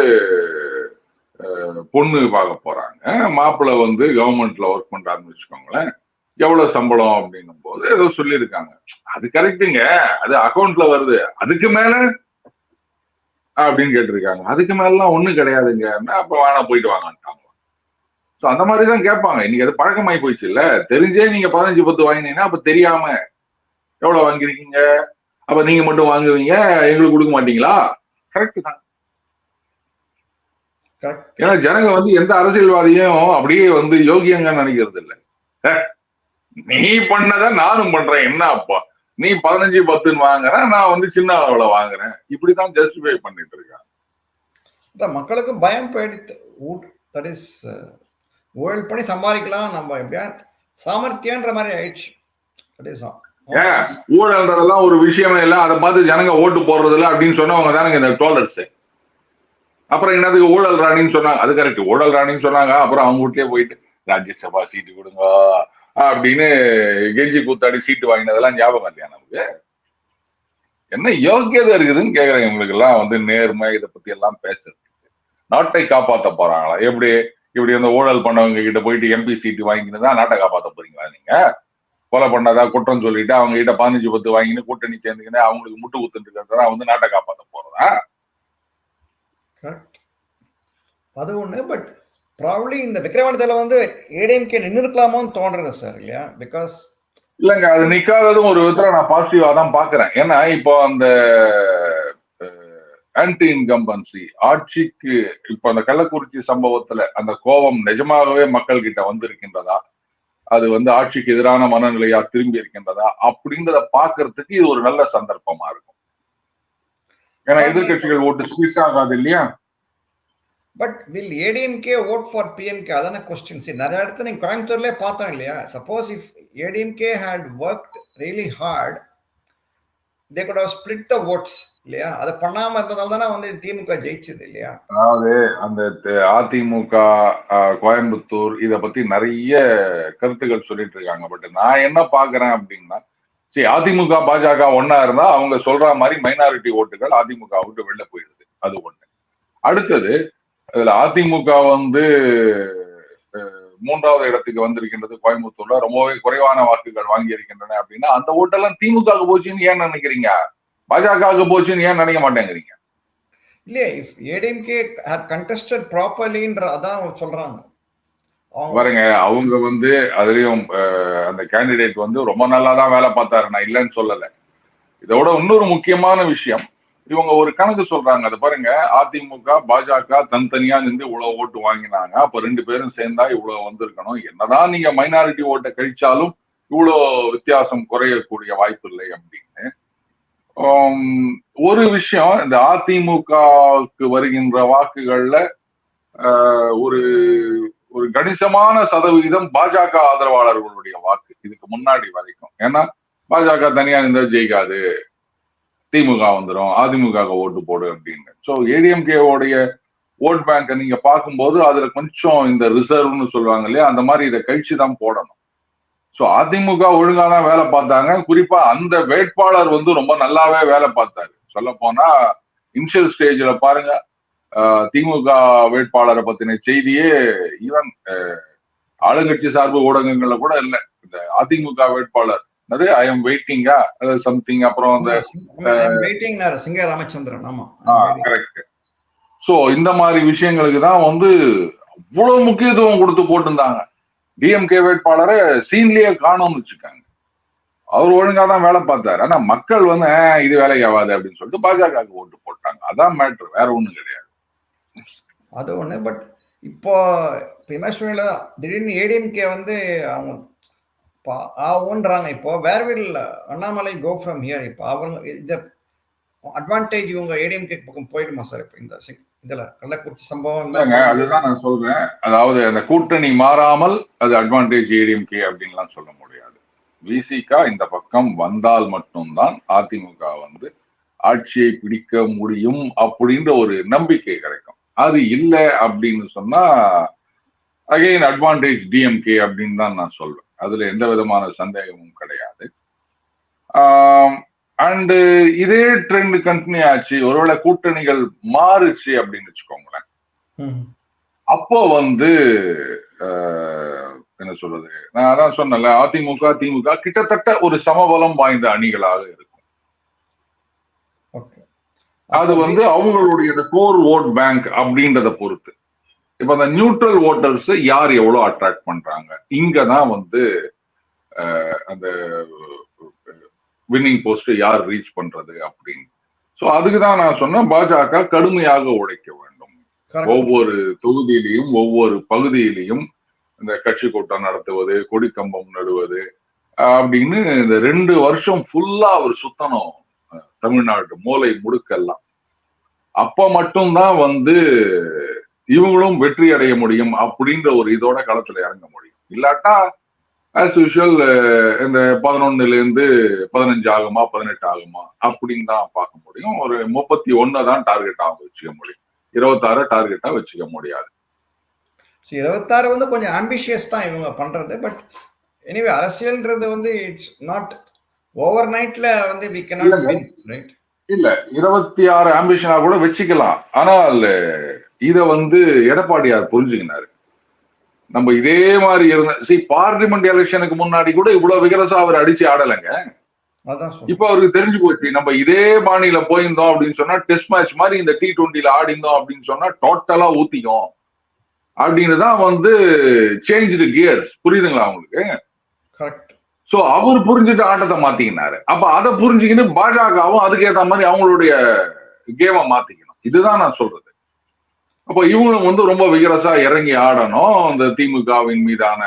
பொண்ணு பார்க்க போறாங்க, மாப்பிள்ளை வந்து கவர்மெண்ட்ல ஒர்க் பண்றாருன்னு வச்சுக்கோங்களேன், எவ்வளவு சம்பளம் அப்படின்னும் போது ஏதோ சொல்லியிருக்காங்க. அது கரெக்டுங்க, அது அக்கௌண்ட்ல வருது, அதுக்கு மேல அப்படின்னு கேட்டிருக்காங்க. அதுக்கு மேலாம் ஒண்ணும் கிடையாதுங்க, அப்ப வேணா போயிட்டு வாங்கட்டாங்க. அந்த மாதிரிதான் கேட்பாங்க. இன்னைக்கு அது பழக்கமாயி போயிடுச்சு இல்ல. தெரிஞ்சே நீங்க 15, 10 வாங்கினீங்கன்னா அப்ப தெரியாம எவ்வளவு வாங்கிருக்கீங்க, அப்ப நீங்க மட்டும் வாங்குவீங்க, எங்களுக்கு கொடுக்க மாட்டீங்களா? கரெக்ட் தான். ஏன்னா ஜனங்க வந்து எந்த அரசியல்வாதியும் அப்படியே வந்து யோகியங்க நினைக்கிறது இல்லை. நீ பண்ணத நானும் பண்றேன், என்ன அப்பா நீ 15, 10ன்னு வாங்குற, நான் வந்து சின்ன அளவுல வாங்குறேன், இப்படிதான் ஜஸ்டிஃபை பண்ணிட்டு இருக்காங்க. மக்களுக்கு பயம் போயிடுத்து. தட் இஸ் ஊழல் பண்ணி சம்பாதிக்கலாம், நம்ம எப்படியா சாமர்த்தியன்ற மாதிரி ஆயிடுச்சு. ஊழல்ன்றதெல்லாம் ஒரு விஷயமே இல்லை, அதை பார்த்து ஜனங்க ஓட்டு போடுறது இல்லை அப்படின்னு சொன்னவங்க தானுங்க இந்த டோலர்ஸ். அப்புறம் என்னதுக்கு ஊழல் ராணின்னு சொன்னாங்க? அது கரெக்ட், ஊழல் ராணின்னு சொன்னாங்க. அப்புறம் அவங்க வீட்லயே போயிட்டு ராஜ்யசபா சீட்டு கொடுங்க அப்படின்னு கெஞ்சி கூத்தாடி சீட்டு வாங்கினதெல்லாம் ஞாபகம் இல்லையா நமக்கு? என்ன யோக்கியதை இருக்குதுன்னு கேக்குறேன். இவங்களுக்கு எல்லாம் வந்து நேர்மை இதை பத்தி எல்லாம் பேசுறது. நாட்டை காப்பாற்ற போறாங்களா? எப்படி இப்படி அந்த ஊழல் பண்ணவங்க கிட்ட போயிட்டு எம்பி சீட்டு வாங்கினதான் நாட்டை காப்பாற்ற போறீங்களா? நீங்க கொலை பண்ணாதா குற்றம் சொல்லிட்டு அவங்க கிட்ட 15, 10 வாங்கின்னு கூட்டணி சேர்ந்துக்கின்னு அவங்களுக்கு முட்டு குத்துட்டு இருக்கிறதா வந்து நாட்டை காப்பாற்ற போறதா? அது ஒண்ணு. பட் ப்ராபப்லி இந்த விக்ரவாண்டியில வந்து ஏடிஎம்கே நின்று இருக்கலாமோன்னு தோன்றது சார், இல்லையா? பிகாஸ் இல்லங்க, அது நிக்காததும் ஒரு விதத்துல நான் பாசிட்டிவா தான் பாக்குறேன். ஏன்னா இப்போ அந்த ஆன்டி இன்கம்பன்சி ஆட்சிக்கு இப்ப அந்த கள்ளக்குறிச்சி சம்பவத்துல அந்த கோபம் நிஜமாகவே மக்கள் கிட்ட வந்திருக்கின்றதா, அது வந்து ஆட்சிக்கு எதிரான மனநிலையா திரும்பி இருக்கின்றதா அப்படின்றத பாக்குறதுக்கு இது ஒரு நல்ல சந்தர்ப்பமா இருக்கும். ஏன்னா எதிர்கட்சிகள் ஓட்டு ஸ்வீட் ஆகாது இல்லையா? But will ADMK vote for PMK அதான கொஸ்டின். நிறைய இடத்துல நீங்க கோயம்புத்தூர்லேயே பார்த்தோம் இல்லையா? Suppose if ADMK had worked really hard, they could have split the votes இல்லையா? அதை பண்ணாம இருந்ததால தானே வந்து திமுக ஜெயிச்சது இல்லையா? அதாவது அந்த அதிமுக கோயம்புத்தூர் இத பத்தி நிறைய கருத்துக்கள் சொல்லிட்டு இருக்காங்க. பட் நான் என்ன பாக்குறேன் அப்படின்னா, சரி, அதிமுக பாஜக ஒன்னா இருந்தா அவங்க சொல்ற மாதிரி மைனாரிட்டி ஓட்டுகள் அதிமுக விட்டு வெளில போயிடுது. அது ஒண்ணு. அடுத்தது, அதுல அதிமுக வந்து மூன்றாவது இடத்துக்கு வந்திருக்கின்றது கோயம்புத்தூர்ல, ரொம்பவே குறைவான வாக்குகள் வாங்கி இருக்கின்றன அப்படின்னா அந்த ஓட்டெல்லாம் திமுக போச்சுன்னு ஏன் நினைக்கிறீங்க? பாஜக போச்சுன்னு ஏன் நினைக்க மாட்டேங்கிறீங்க? இல்லையா, இஃப் ஏடிஎம்கே ஹேட் கண்டெஸ்டட் ப்ராப்பர்லின்ற அதான் சொல்றாங்க. பாருங்க, அவங்க வந்து அதுலயும் அந்த கேண்டிடேட் வந்து ரொம்ப நல்லா தான் வேலை பார்த்தாரு, நான் இல்லைன்னு சொல்லல. இதோட இன்னொரு முக்கியமான விஷயம், இவங்க ஒரு கணக்கு சொல்றாங்க. அதை பாருங்க, அதிமுக பாஜக தனித்தனியா நின்று இவ்வளவு ஓட்டு வாங்கினாங்க, அப்ப 2 பேரும் சேர்ந்தா இவ்வளவு வந்திருக்கணும், என்னதான் நீங்க மைனாரிட்டி ஓட்டை கழிச்சாலும் இவ்வளவு வித்தியாசம் குறையக்கூடிய வாய்ப்பு இல்லை அப்படின்னு. ஒரு விஷயம், இந்த அதிமுகவுக்கு வருகின்ற வாக்குகள்ல ஒரு ஒரு கணிசமான சதவிகிதம் பாஜக ஆதரவாளர்களுடைய வாக்கு இதுக்கு முன்னாடி வரைக்கும். ஏன்னா பாஜக தனியா இருந்தா ஜெயிக்காது, திமுக வந்துடும், அதிமுக ஓட்டு போடு அப்படின்னு. ஸோ ஏடிஎம்கேவுடைய ஓட் பேங்கை நீங்க பார்க்கும்போது அதுல கொஞ்சம் இந்த ரிசர்வ்னு சொல்லுவாங்க இல்லையா, அந்த மாதிரி இதை கழிச்சு தான் போடணும். ஸோ அதிமுக ஒழுங்கா தான் வேலை பார்த்தாங்க. குறிப்பா அந்த வேட்பாளர் வந்து ரொம்ப நல்லாவே வேலை பார்த்தாரு. சொல்ல போனா இனிஷியல் ஸ்டேஜ்ல பாருங்க, திமுக வேட்பாளரை பத்தின செய்தியே ஈவன் ஆளுங்கட்சி சார்பு ஊடகங்கள்ல கூட இல்லை. இந்த அதிமுக வேட்பாளர் அது ஐ எம் வெயிட்டிங்கா சம்திங், அப்புறம் அந்த சிங்க ராமச்சந்திரன். ஆமா, கரெக்ட். சோ இந்த மாதிரி விஷயங்களுக்கு தான் வந்து அவ்வளவு முக்கியத்துவம் கொடுத்து போட்டிருந்தாங்க. டிஎம்கே வேட்பாளரை சீன்லயே காணோம்னு வச்சுக்காங்க. அவர் ஒழுங்கா தான் வேலை பார்த்தாரு. ஆனா மக்கள் வந்து இது வேலைக்கு ஆகாது அப்படின்னு சொல்லிட்டு பாஜக ஓட்டு போட்டாங்க. அதான் மேட்ரு, வேற ஒண்ணும் கிடையாது. அது ஒண்ணு. பட் இப்போ திடீர்னு ஏடிஎம்கே வந்து அவங்க ஆகுன்றாங்க. இப்போ where will Annamalai go from here? இப்போ அவங்க இந்த அட்வான்டேஜ் இவங்க ஏடிஎம்கே பக்கம் போயிடுமா சார்? இப்போ இந்த இதுல கள்ளக்குறிச்சி சம்பவம் அதுதான் நான் சொல்றேன். அதாவது அந்த கூட்டணி மாறாமல் அது அட்வான்டேஜ் ஏடிஎம்கே அப்படின்லாம் சொல்ல முடியாது. விசிகா இந்த பக்கம் வந்தால் மட்டும்தான் அதிமுக வந்து ஆட்சியை பிடிக்க முடியும் அப்படின்ற ஒரு நம்பிக்கை கிடைக்கும். அது இல்லை அப்படின்னு சொன்னா அகைன் அட்வான்டேஜ் டிஎம்கே அப்படின்னு தான் நான் சொல்வேன். அதுல எந்த விதமான சந்தேகமும் கிடையாது. அண்ட் இதே ட்ரெண்ட் கண்டினியூ ஆச்சு, ஒருவேளை கூட்டணிகள் மாறுச்சு அப்படின்னு வச்சுக்கோங்களேன், அப்போ வந்து என்ன சொல்றது, நான் அதான் சொன்னல, அதிமுக திமுக கிட்டத்தட்ட ஒரு சமபலம் வாய்ந்த அணிகளாக இருக்கும். அது வந்து அவங்களுடைய கோர் ஓட் பேங்க் அப்படின்றத பொறுத்து. இப்ப அந்த நியூட்ரல் ஓட்டர்ஸ் யார் எவ்வளவு அட்ராக்ட் பண்றாங்க, இங்கதான் வந்து அந்த வின்னிங் போஸ்ட் யார் ரீச் பண்றது அப்படின்னு. சோ அதுக்குதான் நான் சொன்னேன், பாஜக கடுமையாக உழைக்க வேண்டும். ஒவ்வொரு தொகுதியிலையும் ஒவ்வொரு பகுதியிலையும் இந்த கட்சி கூட்டம் நடத்துவது, கொடி கம்பம் நடுவது அப்படின்னு இந்த 2 வருஷம் ஃபுல்லா அவர் சுத்தணும் தமிழ்நாடு மூலை முடுக்கெல்லாம். அப்ப மட்டும்தான் வந்து இவங்களும் வெற்றி அடைய முடியும் அப்படின்ற ஒரு இதோட களத்துல இறங்க முடியும். இல்லாட்டா ஆஸ் யூஷுவல் இந்த 11 15 ஆகுமா 18 ஆகுமா அப்படின்னு தான் பார்க்க முடியும். ஒரு 31 தான் டார்கெட்டா வச்சுக்க முடியும், 26 டார்கெட்டா வச்சுக்க முடியாது. 26 வந்து கொஞ்சம் ஆம்பிஷியஸ் தான் இவங்க பண்றது. பட் எனிவே அரசியல்ன்றது வந்து இட்ஸ் நாட் ஓவர் நைட்ல வந்து we cannot win, right? இல்ல, 26 ஆம்பிஷனா கூட வச்சுக்கலாம். ஆனால் இத வந்து எடப்பாடியார் புரிஞ்சுக்கினாரு. நம்ம இதே மாதிரி இருந்த பார்லிமெண்ட் எலெக்ஷனுக்கு முன்னாடி கூட இவ்வளவு விகரசா அவர் அடிச்சு ஆடலைங்க. இப்ப அவருக்கு தெரிஞ்சு போச்சு, நம்ம இதே பாணியில போயிருந்தோம் அப்படின்னு சொன்னா டெஸ்ட் மேட்ச் மாதிரி இந்த T20 ஆடிந்தோம் அப்படின்னு சொன்னா டோட்டலா ஊத்திக்கும் அப்படின்னு தான் வந்து சேஞ்ச் கியர்ஸ். புரியுதுங்களா உங்களுக்கு? கரெக்ட். சோ அவர் புரிஞ்சுட்டு ஆட்டத்தை மாத்திக்கினாரு. அப்ப அதை புரிஞ்சுக்கிட்டு பாஜகவும் அதுக்கேற்ற மாதிரி அவங்களுடைய கேமை மாத்திக்கணும். இதுதான் நான் சொல்றது. அப்ப இவங்களும் வந்து ரொம்ப விகரசா இறங்கி ஆடணும். இந்த திமுகவின் மீதான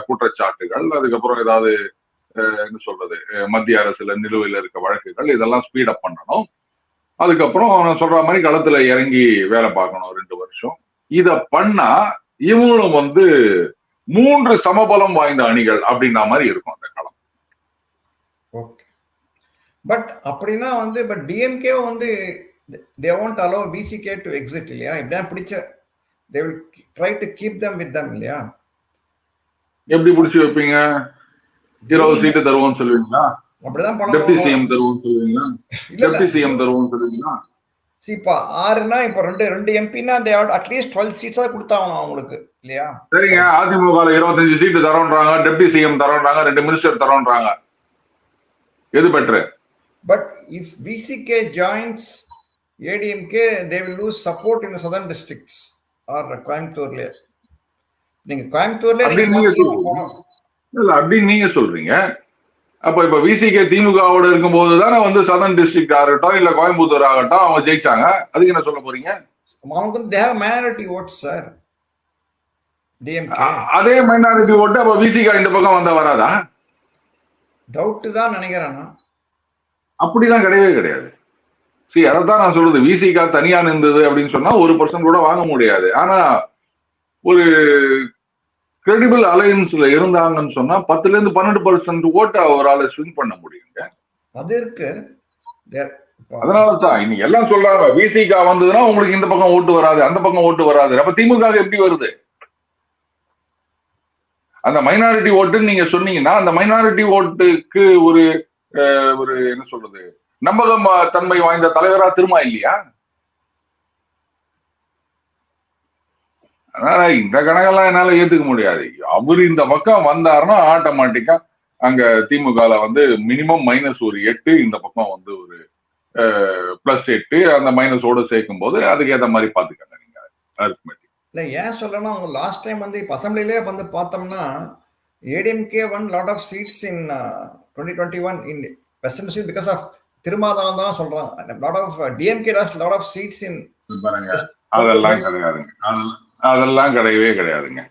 குற்றச்சாட்டுகள், அதுக்கப்புறம் ஏதாவது என்ன சொல்றது, மத்திய அரசுல நிலுவையில் இருக்க வழக்குகள், இதெல்லாம் ஸ்பீட் அப் பண்ணணும். அதுக்கப்புறம் நான் சொல்ற மாதிரி களத்துல இறங்கி வேலை பார்க்கணும் 2 வருஷம். இத பண்ணா இவங்களும் வந்து 3 சமபலம் வாய்ந்த அணிகள் அப்படின்ற மாதிரி இருக்கும் அந்த களம். ஓகே. பட் அப்படின்னா வந்து பட் டிஎம்கே வந்து they won't allow VCK to exit இல்லையா? இப்படிதான் பிடிச்ச they will try to keep them with them இல்லையா? எப்படி பிடிச்சி வைப்பீங்க? 20 சீட்டு தருவோம்னு சொல்லுவீங்களா? அப்படிதான் டெப்டி பண்ணணும். சிஎம் தருவோம்னு சொல்லுவீங்களா? டெப்டி சிஎம் தருவோம்னு சொல்லுவீங்களா? இப்ப 6னா இப்ப ரெண்டு எம்பினா they have at least 12 சீட்ஸா கொடுத்தாகணும் அவங்களுக்கு இல்லையா? சரிங்க, அதிமுக 25 சீட்டு தரோன்றாங்க, டெப்டி சிஎம் தரோன்றாங்க, 2 மினிஸ்டர் தரோன்றாங்க. எது பெட்ரு? But if VCK joins ADMK, they will lose support in the southern districts or கோயம்புத்தூர்ல. நீங்க கோயம்புத்தூர்ல அப்படி நீங்க சொல்றீங்க. அப்ப இப்ப விசிகே திமுகவோட இருக்கும்போது தானே வந்து சதர்ன் டிஸ்ட்ரிக்ட் ஆகட்டும் இல்ல கோயம்புத்தூர் ஆகட்டும் அவங்க ஜெயிச்சாங்க. அதுக்கு என்ன சொல்ல போறீங்க? அவங்களுக்கு they have minority votes sir. DMK அதே மைனாரிட்டி ஓட்டு அப்ப விசிகா இந்த பக்கம் வந்தா வராதா? டவுட் தான் நினைக்கிறேன். அப்படிதான் கிடையவே கிடையாது. சரி, அதான் நான் சொல்றது. விசிகா தனியா நின்றது அப்படின்னு சொன்னா 1% கூட வாங்க முடியாது. ஆனா ஒரு கிரெடிபிள் அலையன்ஸ்ல இருந்தாங்கன்னு சொன்னா 10ல இருந்து 12% ஓட்டு அவரால் ஸ்விங் பண்ண முடியுங்க. அது இருக்கு. அதனாலதான் இன்னைக்கு எல்லாம் சொல்றாங்க விசிகா வந்ததுன்னா உங்களுக்கு இந்த பக்கம் ஓட்டு வராது, அந்த பக்கம் ஓட்டு வராது. அப்ப திமுக எப்படி வருது? அந்த மைனாரிட்டி ஓட்டுன்னு நீங்க சொன்னீங்கன்னா அந்த மைனாரிட்டி ஓட்டுக்கு ஒரு என்ன சொல்றது நம்பகம் தன்மை வாய்ந்த தலைவரா திரும்ப இல்லையா? அதனால இந்த கணக்கெல்லாம் என்னால ஏத்துக்க முடியாது. அவரு இந்த பக்கம் வந்தாருன்னா ஆட்டோமேட்டிக்கா அங்க திமுக வந்து மினிமம் -8, இந்த பக்கம் வந்து ஒரு +8, அந்த மைனஸோட சேர்க்கும் போது அதுக்கு ஏற்ற மாதிரி பாத்துக்கங்க நீங்க அரித்மெட்டிக். இல்ல ஏன் சொல்றேன்னா அவங்க லாஸ்ட் டைம் வந்து இப்ப அசம்பிளிலே வந்து பார்த்தோம்னா ADMK won lot of seats in 2021 in western district because of Thirumavalavan தான் சொல்றாங்க. Lot of DMK lost lot of seats in. அதெல்லாம் கிடையாதுங்க, அதெல்லாம் கிடையவே கிடையாதுங்க.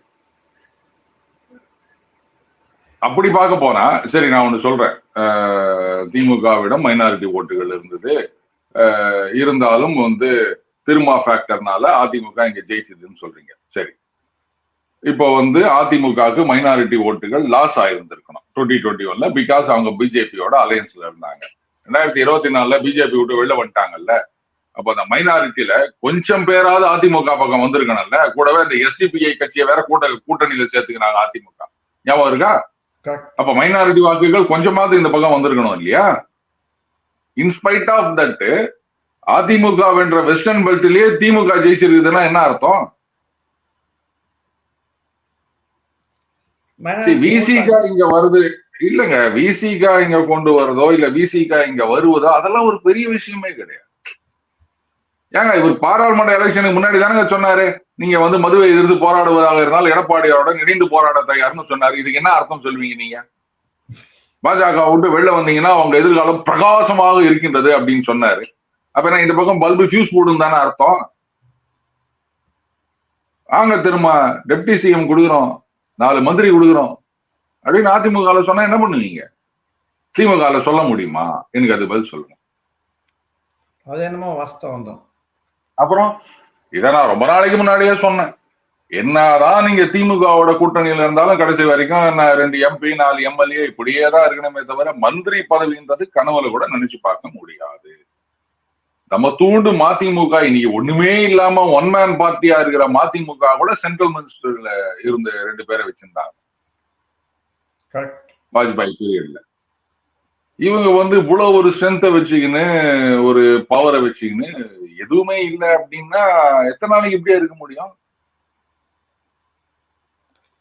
அப்படி பார்க்க போனா சரி, நான் ஒண்ணு சொல்றேன். திமுகவிடம் மைனாரிட்டி ஓட்டுகள் இருந்தது, இருந்தாலும் வந்து திருமா ஃபேக்டர்னால அதிமுக இங்க ஜெயிச்சதுன்னு சொல்றீங்க. சரி, இப்போ வந்து அதிமுகவுக்கு மைனாரிட்டி ஓட்டுகள் லாஸ் ஆயிருந்திருக்கணும் 2021ல, பிகாஸ் அவங்க பிஜேபியோட அலையன்ஸ்ல இருந்தாங்க. 2024ல பிஜேபி விட்டு வெளில வந்துட்டாங்கல்ல. அப்ப அந்த மைனாரிட்டியில கொஞ்சம் பேராவது அதிமுக பக்கம் வந்திருக்கணும்ல. கூடவே இந்த எஸ்டிபிஐ கட்சியை வேற கூட்டணியில சேர்த்துக்கிறாங்க அதிமுக. ஞாபகம் இருக்கா? அப்ப மைனாரிட்டி வாக்குகள் கொஞ்சமாவது இந்த பக்கம் வந்திருக்கணும் இல்லையா? இன்ஸ்பைட் ஆஃப் தட் அதிமுக வென்ற வெஸ்டர்ன் பெல்ட்லயே திமுக ஜெயிச்சிருக்குதுன்னா என்ன அர்த்தம்? விசிகா இங்க வருது இல்லங்க, விசிகா இங்க கொண்டு வருதோ இல்ல விசிகா இங்க வருவதோ அதெல்லாம் ஒரு பெரிய விஷயமே கிடையாது. ஏங்க இவர் பாராளுமன்ற எலெக்ஷனுக்கு முன்னாடி தானங்க சொன்னாரு நீங்க வந்து மதுவை எதிர்த்து போராடுவதாக இருந்தால் எடப்பாடியோட இணைந்து போராட தயார்னு சொன்னாரு. இதுக்கு என்ன அர்த்தம் சொல்வீங்க நீங்க? பாஜக விட்டு வெளில வந்தீங்கன்னா அவங்க எதிர்காலம் பிரகாசமாக இருக்கின்றது அப்படின்னு சொன்னாரு. அப்ப நான் இந்த பக்கம் பல்பு ஃபியூஸ் போடும் தானே அர்த்தம். வாங்க திரும்ப டெப்டி சிஎம் கொடுக்குறோம், 4 மந்திரி கொடுக்குறோம் அப்படின்னு அதிமுக சொன்னா என்ன பண்ணுவீங்க? திமுக சொல்ல முடியுமா? எனக்கு அது பதில் சொல்லுங்க. அது என்னமோ வாஸ்தவம் தான். அப்புறம் இதை நான் ரொம்ப நாளைக்கு முன்னாடியே சொன்னேன். என்னதான் நீங்க திமுகவோட கூட்டணியில இருந்தாலும் கடைசி வரைக்கும் 2 MP 4 MLA இப்படியே தான் இருக்கணுமே தவிர மந்திரி பதவின்றது கனவுல கூட நினைச்சு பார்க்க முடியாது. நம்ம தூண்டு மதிமுக இன்னைக்கு ஒண்ணுமே இல்லாம ஒன் மேன் பார்ட்டியா இருக்கிற மதிமுக கூட சென்ட்ரல் மினிஸ்டர்ல இருந்து 2 பேரை வச்சிருந்தாங்க வாஜ்பாய் பீரியட்ல. இவங்க வந்து இவ்வளவு ஒரு ஸ்ட்ரென்த்தை வச்சுக்கின்னு ஒரு பவரை வச்சுக்கின்னு எதுவுமே இல்லை அப்படின்னா எத்தனை நாளைக்கு இப்படியே இருக்க முடியும்?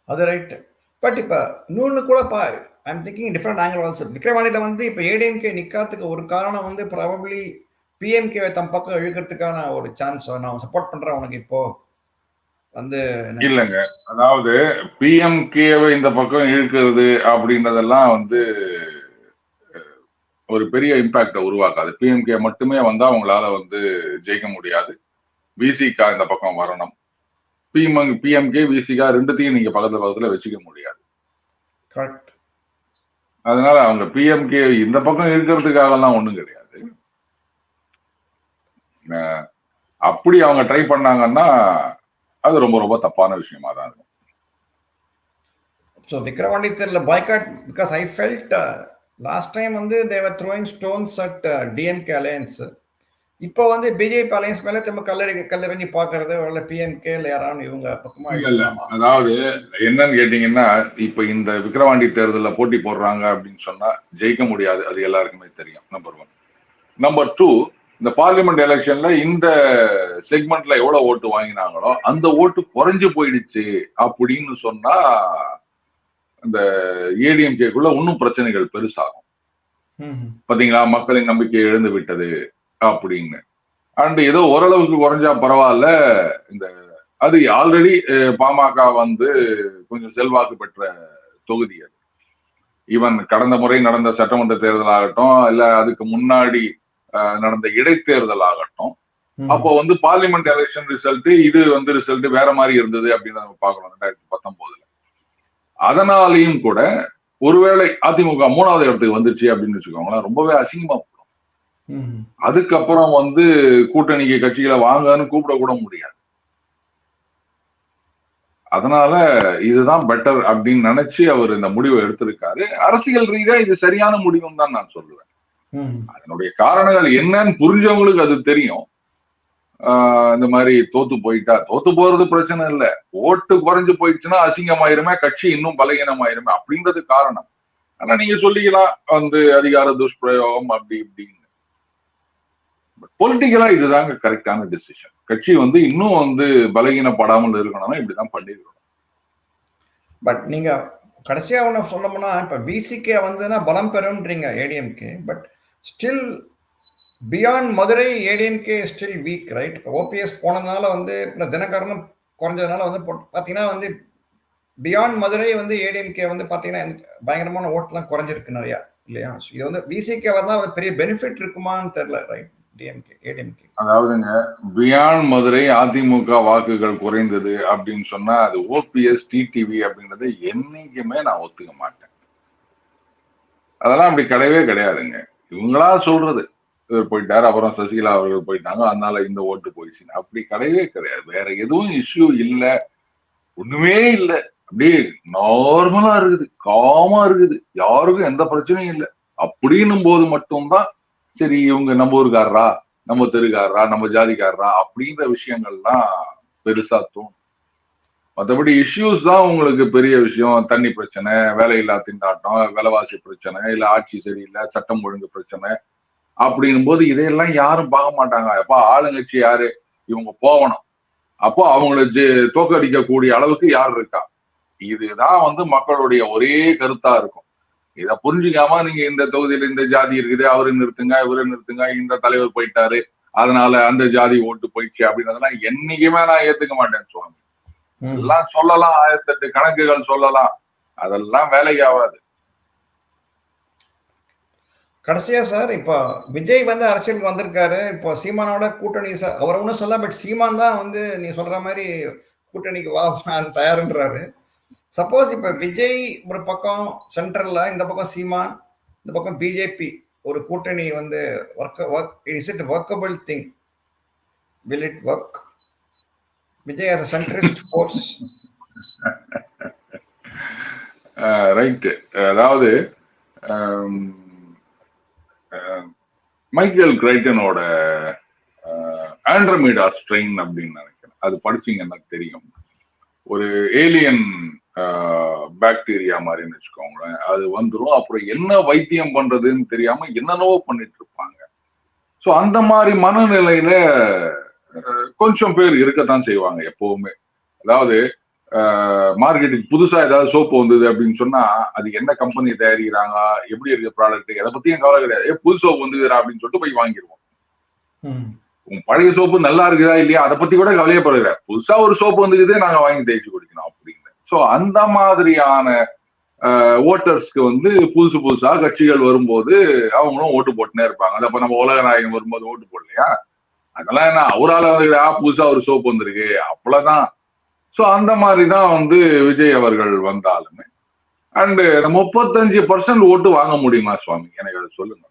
அது ரைட். பட் இப்ப இன்னொன்னு கூட I'm thinking different angle also. விக்ரவாணியில வந்து இப்ப ஏடிஎம்கே நிக்காத்துக்கு ஒரு காரணம் வந்து ப்ராபப்ளி பிஎம்கே தம் பக்கம் இழுக்கிறதுக்கான ஒரு சான்ஸ் நான் சப்போர்ட் பண்றேன் உனக்கு இப்போ வந்து இல்லைங்க. அதாவது பிஎம்கேவை இந்த பக்கம் இழுக்கிறது அப்படின்றதெல்லாம் வந்து ஒரு பெரிய இம்பாக்டை உருவாக்காது. பிஎம்கே மட்டுமே வந்தா அவங்களால வந்து ஜெயிக்க முடியாது. விசிகா இந்த பக்கம் வரணும். பிஎம்கே விசிகா ரெண்டுத்தையும் நீங்க பக்கத்துல வச்சுக்க முடியாது. அதனால அவங்க பிஎம்கே இந்த பக்கம் இருக்கிறதுக்காக எல்லாம் ஒண்ணும் கிடையாது. அப்படி அவங்க ட்ரை பண்ணாங்கன்னா அது ரொம்ப ரொம்ப தப்பான விஷயமா தான் இருக்கும். So Vikravandi Thirla boycott because I felt last time வந்து they were throwing stones at DMK alliance. இப்போ வந்து பிஜேபி அலையன்ஸ் மேல திரும்ப கல்லெறிஞ்சி பாக்குறது வரல பிஎம்கே இல்ல யாராவது இவங்க பக்கமா இல்ல அதாவது என்னன்னு கேட்டீங்கன்னா, இப்ப இந்த விக்கிரவாண்டி தேர்தலில் போட்டி போடுறாங்க அப்படின்னு சொன்னா ஜெயிக்க முடியாது, அது எல்லாருக்குமே தெரியும். நம்பர் 1. நம்பர் 2, இந்த பார்லிமெண்ட் எலெக்ஷன்ல இந்த செக்மெண்ட்ல எவ்வளவு ஓட்டு வாங்கினாங்களோ அந்த ஓட்டு குறைஞ்சு போயிடுச்சு அப்படின்னு சொன்னா இந்த ஏடிஎம்கேக்குள்ள இன்னும் பிரச்சனைகள் பெருசாகும். பாத்தீங்களா, மக்களின் நம்பிக்கையை இழந்து விட்டது அப்படின்னு. அண்ட் ஏதோ ஓரளவுக்கு குறைஞ்சா பரவாயில்ல, இந்த அது ஆல்ரெடி பாமக வந்து கொஞ்சம் செல்வாக்கு பெற்ற தொகுதி அது. ஈவன் கடந்த முறை நடந்த சட்டமன்ற தேர்தல் ஆகட்டும், இல்ல அதுக்கு முன்னாடி நடந்த இடைத்தேர்தல் ஆகட்டும், அப்போ வந்து பார்லிமெண்ட் எலெக்ஷன் ரிசல்ட் இது வந்து ரிசல்ட் வேற மாதிரி இருந்தது அப்படின்னு நம்ம பார்க்கணும் 2019. அதனாலையும் கூட ஒருவேளை அதிமுக 3வது இடத்துக்கு வந்துச்சு அப்படின்னு வச்சுக்கோங்களேன், ரொம்பவே அசிங்கமா போடும். அதுக்கப்புறம் வந்து கூட்டணிக்கு கட்சிகளை வாங்கன்னு கூப்பிட கூட முடியாது. அதனால இதுதான் பெட்டர் அப்படின்னு நினைச்சு அவர் இந்த முடிவை எடுத்திருக்காரு. அரசியல் ரீதியா இது சரியான முடிவுன்னு தான் நான் சொல்லுவேன். அதனுடைய காரணங்கள் என்னன்னு புரிஞ்சவங்களுக்கு அது தெரியும். இந்த மாதிரி தோத்து போறது பிரச்சனை இல்லை, ஓட்டு குறைஞ்சு போயிடுச்சுன்னா அசிங்கமாயிருமே, கட்சி இன்னும் பலகீனமாயிருமே அப்படின்றது காரணம். ஆனா நீங்க சொல்லிக்கலாம் வந்து அதிகார துஷ்பிரயோகம் அப்படி இப்படின்னு. பொலிட்டிக்கலா இதுதாங்க கரெக்டான டிசிஷன். கட்சி வந்து இன்னும் வந்து பலகீனப்படாமல் இருக்கணும்னா இப்படிதான் பண்ணிருக்கணும். பட் நீங்க கடைசியா ஒண்ணு சொல்லணும்னா, இப்ப விசிகே வந்துன்னா பலம் பெறும்ன்றீங்க ADMK, but still beyond Madurai ADMK still weak, right? இப்போ ஓபிஎஸ் போனதுனால வந்து தினகரனும் குறைஞ்சதுனால வந்து பார்த்தீங்கன்னா வந்து பியாண்ட் மதுரை வந்து ஏடிஎம்கே வந்து பார்த்தீங்கன்னா பயங்கரமான ஓட்டெல்லாம் குறைஞ்சிருக்கு நிறையா, இல்லையா? இது வந்து விசிகே வந்தால் பெரிய பெனிஃபிட் இருக்குமான்னு தெரியல, ரைட்? டிஎம்கே ஏடிஎம்கே அதாவதுங்க, பியாண்ட் மதுரை அதிமுக வாக்குகள் குறைந்தது அப்படின்னு சொன்னா அது ஓபிஎஸ் டிடிவி அப்படின்றத என்னைக்குமே நான் ஒத்துக்க மாட்டேன். அதெல்லாம் அப்படி கிடையவே கிடையாதுங்க. இவங்களா சொல்றது, இவர் போயிட்டாரு, அப்புறம் சசிகலா அவர்கள் போயிட்டாங்க, அதனால இந்த ஓட்டு போயிடுச்சு, அப்படி கிடையவே கிடையாது. வேற எதுவும் இஷ்யூ இல்லை, ஒண்ணுமே இல்லை. அப்படியே நார்மலா இருக்குது, காமா இருக்குது, யாருக்கும் எந்த பிரச்சனையும் இல்லை. அப்படின்னும் போது மட்டும்தான் சரி இவங்க நம்ம ஊருக்காரரா, நம்ம தெருக்காரரா, நம்ம ஜாதிக்காரரா அப்படின்ற விஷயங்கள்லாம் பெருசா தோணும். மற்றபடி இஷ்யூஸ் தான் உங்களுக்கு பெரிய விஷயம். தண்ணி பிரச்சனை, வேலையில்லா திண்டாட்டம், விலைவாசி பிரச்சனை, இல்ல ஆட்சி சரியில்லை, சட்டம் ஒழுங்கு பிரச்சனை அப்படின்னும் போது இதையெல்லாம் யாரும் பார்க்க மாட்டாங்க. அப்ப ஆளுங்கட்சி யாரு, இவங்க போகணும், அப்போ அவங்களை தோக்கடிக்கக்கூடிய அளவுக்கு யார் இருக்கா, இதுதான் வந்து மக்களுடைய ஒரே கருத்தா இருக்கும். இதை புரிஞ்சுக்காம நீங்க இந்த தொகுதியில இந்த ஜாதி இருக்குது, அவரு நிறுத்துங்க, இவரு நிறுத்துங்க, இந்த தலைவர் போயிட்டாரு அதனால அந்த ஜாதி ஓட்டு போயிடுச்சு அப்படின்றதெல்லாம் என்னைக்குமே நான் ஏத்துக்க மாட்டேன் சுவாமி. எல்லாம் சொல்லலாம், 1008 கணக்குகள் சொல்லலாம், அதெல்லாம் வேலைக்கு ஆகாது. கடைசியா சார், இப்போ விஜய் வந்து அரசியலுக்கு வந்திருக்காரு, இப்போ சீமானோட கூட்டணி சார் அவர் ஒன்றும் சொல்ல, பட் சீமான் தான் வந்து நீ சொல்ற மாதிரி கூட்டணிக்கு வா தயாருன்றாரு. சப்போஸ் இப்ப விஜய் ஒரு பக்கம் சென்ட்ரல்ல, இந்த பக்கம் சீமான், இந்த பக்கம் பிஜேபி ஒரு கூட்டணி வந்து is it workable thing? Will it work? Vijay as a centrist force. Right. அதாவது மைக்கேல் கிரைட்டனோட ஆண்ட்ரோமீடா ஸ்ட்ரெயின் அப்படின்னு நினைக்கிறேன், அது படிச்சீங்கன்னா தெரியும். ஒரு ஏலியன் பாக்டீரியா மாதிரின்னு வச்சுக்கோங்களேன், அது வந்துடும். அப்புறம் என்ன வைத்தியம் பண்றதுன்னு தெரியாம என்னென்னவோ பண்ணிட்டு இருப்பாங்க. ஸோ அந்த மாதிரி மனநிலையில கொஞ்சம் பேர் இருக்கத்தான் செய்வாங்க எப்பவுமே. அதாவது மார்க்கெட்டுக்கு புதுசா ஏதாவது சோப்பு வந்தது அப்படின்னு சொன்னா அது என்ன கம்பெனி தயாரிக்கிறாங்க, எப்படி இருக்க ப்ராடக்ட், எதை பத்தியும் கவலை கிடையாது. புது சோப்பு வந்துதுரா அப்படின்னு சொல்லிட்டு போய் வாங்கிடுவோம். உங்க பழைய சோப்பு நல்லா இருக்குதா இல்லையா அதை பத்தி கூட கவலையப்படுகிற, புதுசா ஒரு சோப்பு வந்துக்குதே நாங்க வாங்கி தேய்ச்சி குடிக்கணும் அப்படின்னு. ஸோ அந்த மாதிரியான ஓட்டர்ஸ்க்கு வந்து புதுசு புதுசா கட்சிகள் வரும்போது அவங்களும் ஓட்டு போட்டுனே இருப்பாங்க. அது அப்ப நம்ம உலக நாயகம் வரும்போது ஓட்டு போடலையா, அதெல்லாம் என்ன அவரால் புதுசா ஒரு சோப்பு வந்திருக்கு அவ்வளவுதான். ஸோ அந்த மாதிரிதான் வந்து விஜய் அவர்கள் வந்தாலுமே அண்ட் 35% ஓட்டு வாங்க முடியுமா சுவாமி, எனக்கு அதை சொல்லுங்க.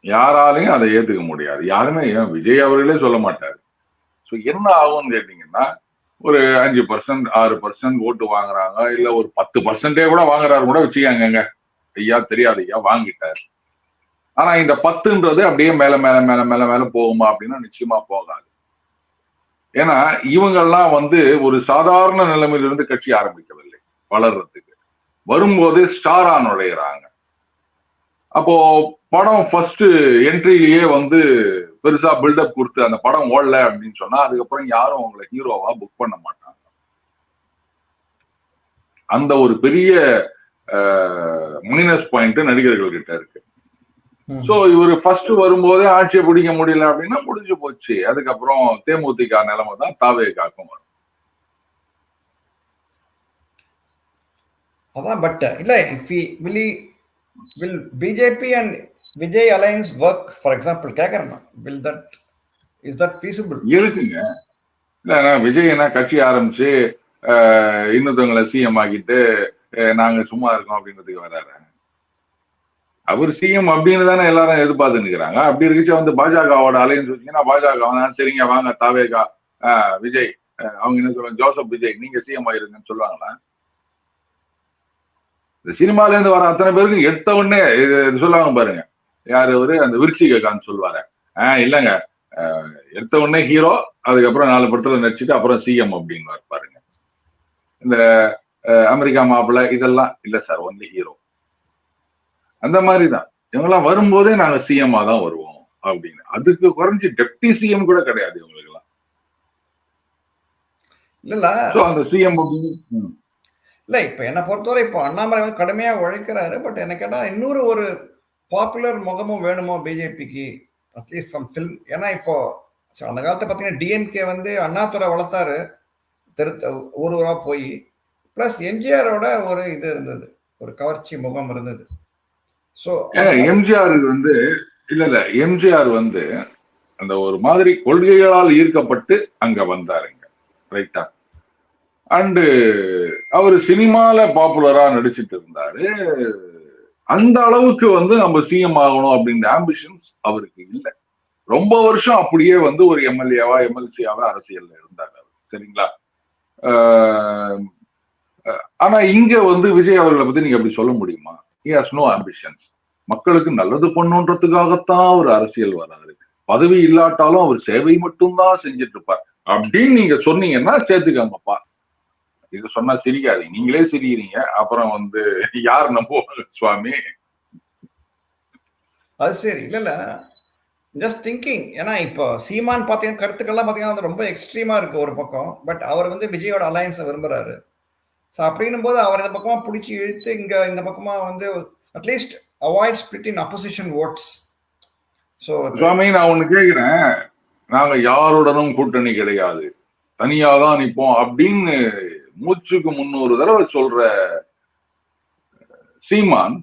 யாராலையும் அதை ஏத்துக்க முடியாது. யாருமே, விஜய் அவர்களே சொல்ல மாட்டாரு. ஸோ என்ன ஆகும்னு கேட்டீங்கன்னா ஒரு 5%, 6% ஓட்டு வாங்குறாங்க, இல்ல ஒரு 10% கூட வாங்குறாரு கூட வச்சுக்காங்க. ஐயா தெரியாது ஐயா வாங்கிட்டார். ஆனா இந்த 10ன்றது அப்படியே மேல மேல மேல மேல மேல போகுமா அப்படின்னா நிச்சயமா போகாது. ஏன்னா இவங்கெல்லாம் வந்து ஒரு சாதாரண நிலைமையிலிருந்து கட்சி ஆரம்பிக்கவில்லை வளர்றதுக்கு. வரும்போதே ஸ்டாரா நுழையிறாங்க. அப்போ படம் ஃபர்ஸ்ட் என்ட்ரிலேயே வந்து பெருசா பில்டப் கொடுத்து அந்த படம் ஓடல அப்படின்னு சொன்னா அதுக்கப்புறம் யாரும் அவங்களை ஹீரோவா புக் பண்ண மாட்டாங்க. அந்த ஒரு பெரிய மைனஸ் பாயிண்ட் நடிகர்கள் கிட்ட இருக்கு. சோ இவரு ஃபர்ஸ்ட் வரும்போதே ஆட்சியை பிடிக்க முடியல அப்படின்னா முடிஞ்சு போச்சு. அதுக்கப்புறம் தேமுதிக நிலைமை தான் தாவேகாக்கும் வரும். அதான் பட் இல்ல will BJP and Vijay alliance work, for example கேக்குறேன், is that feasible? இருக்குங்க. இல்ல விஜய் என்ன கட்சி ஆரம்பிச்சு இன்னொருத்தவங்களை சிஎம் ஆகிட்டு நாங்க சும்மா இருக்கோம் அப்படின்றதுக்கு வராரு. அவர் சிஎம் அப்படின்னு தானே எல்லாரும் எதிர்பார்த்து நிற்கிறாங்க. அப்படி இருந்துச்சு வந்து பாஜகவோட அலையன்ஸ் வச்சீங்கன்னா பாஜக சரிங்க வாங்க தாவேகா விஜய் அவங்க என்ன சொல்லுவாங்க, ஜோசப் விஜய் நீங்க சிஎம் ஆயிருங்கன்னு சொல்லுவாங்களா? இந்த சினிமால இருந்து வர அத்தனை பேருக்கு எடுத்த உடனே இது சொல்லுவாங்க பாருங்க. யாரு அவரு அந்த விருச்சிகான்னு சொல்லுவாரு. இல்லங்க எடுத்த உடனே ஹீரோ, அதுக்கப்புறம் 4 படத்துல நடிச்சுட்டு அப்புறம் சிஎம் அப்படின்னு பாருங்க. இந்த அமெரிக்கா மாப்பிள்ள இதெல்லாம் இல்ல சார், ஒன்லி ஹீரோ. அந்த மாதிரிதான் இவங்கெல்லாம் வரும்போதே நாங்க சிஎம்மா தான் வருவோம் அப்படின்னு. அதுக்கு குறைஞ்சி டெப்டி சிஎம் கூட கிடையாது இவங்களுக்கு எல்லாம். இல்ல அந்த சிஎம் இல்ல இப்ப என்ன பொறுத்தவரை இப்போ அண்ணாமலை வந்து கடுமையா உழைக்கிறாரு. பட் என்ன கேட்டா இன்னொரு ஒரு பாப்புலர் முகமும் வேணுமோ பிஜேபிக்கு, அட்லீஸ்ட் ஃப்ரம் ஃபில்ம். ஏன்னா இப்போ அந்த காலத்தை பார்த்தீங்கன்னா டிஎம்கே வந்து அண்ணாதுரை வளர்த்தாரு ஊரா போய். பிளஸ் எம்ஜிஆரோட ஒரு இது இருந்தது, ஒரு கவர்ச்சி முகம் இருந்தது. ஸோ எம்ஜிஆர் வந்து இல்ல எம்ஜிஆர் வந்து அந்த ஒரு மாதிரி கொள்கைகளால் ஈர்க்கப்பட்டு அங்க வந்தாருங்க, ரைட்டா? அண்டு அவரு சினிமால பாப்புலரா நடிச்சிட்டு இருந்தாரு. அந்த அளவுக்கு வந்து நம்ம சிஎம் ஆகணும் அப்படின்ற ஆம்பிஷன்ஸ் அவருக்கு இல்லை. ரொம்ப வருஷம் அப்படியே வந்து ஒரு எம்எல்ஏவா எம்எல்சியாவா அரசியல்ல இருந்தாரு, சரிங்களா? ஆனா இங்க வந்து விஜய் அவர்களை பத்தி நீங்க அப்படி சொல்ல முடியுமா? he has no ambitions. மக்களுக்கு நல்லது பண்ணுன்றதுக்காகத்தான் அவர் அரசியல் வராரு. பதவி இல்லாட்டாலும் அவர் சேவை மட்டும்தான் செஞ்சுட்டு இருப்பார் அப்படின்னு நீங்க சொன்னீங்கன்னா சேர்த்துக்காங்கப்பா. இது சொன்னா சிரிக்காதீங்க, நீங்களே சிரிக்கிறீங்க, அப்புறம் வந்து யார் நம்புவாங்க சுவாமி? அது சரி. இல்ல ஜஸ்ட் திங்கிங். ஏன்னா இப்போ சீமான் பாத்தீங்கன்னா கருத்துக்கள்லாம் பாத்தீங்கன்னா வந்து ரொம்ப எக்ஸ்ட்ரீமா இருக்கு ஒரு பக்கம். பட் அவர் வந்து விஜயோட அலையன்ஸை விரும்புறாரு. ஸோ அப்படின்னும் போது அவர் இந்த பக்கமா பிடிச்சி இழுத்து இங்க இந்த பக்கமா வந்து at least avoid split in opposition votes. So Swami நான் ஒண்ணு கேட்கிறேன், நாங்க யாருடனும் கூட்டணி கிடையாது, தனியாதான் நிற்போம் அப்படின்னு மூச்சுக்கு 300 தடவை சொல்ற சீமான்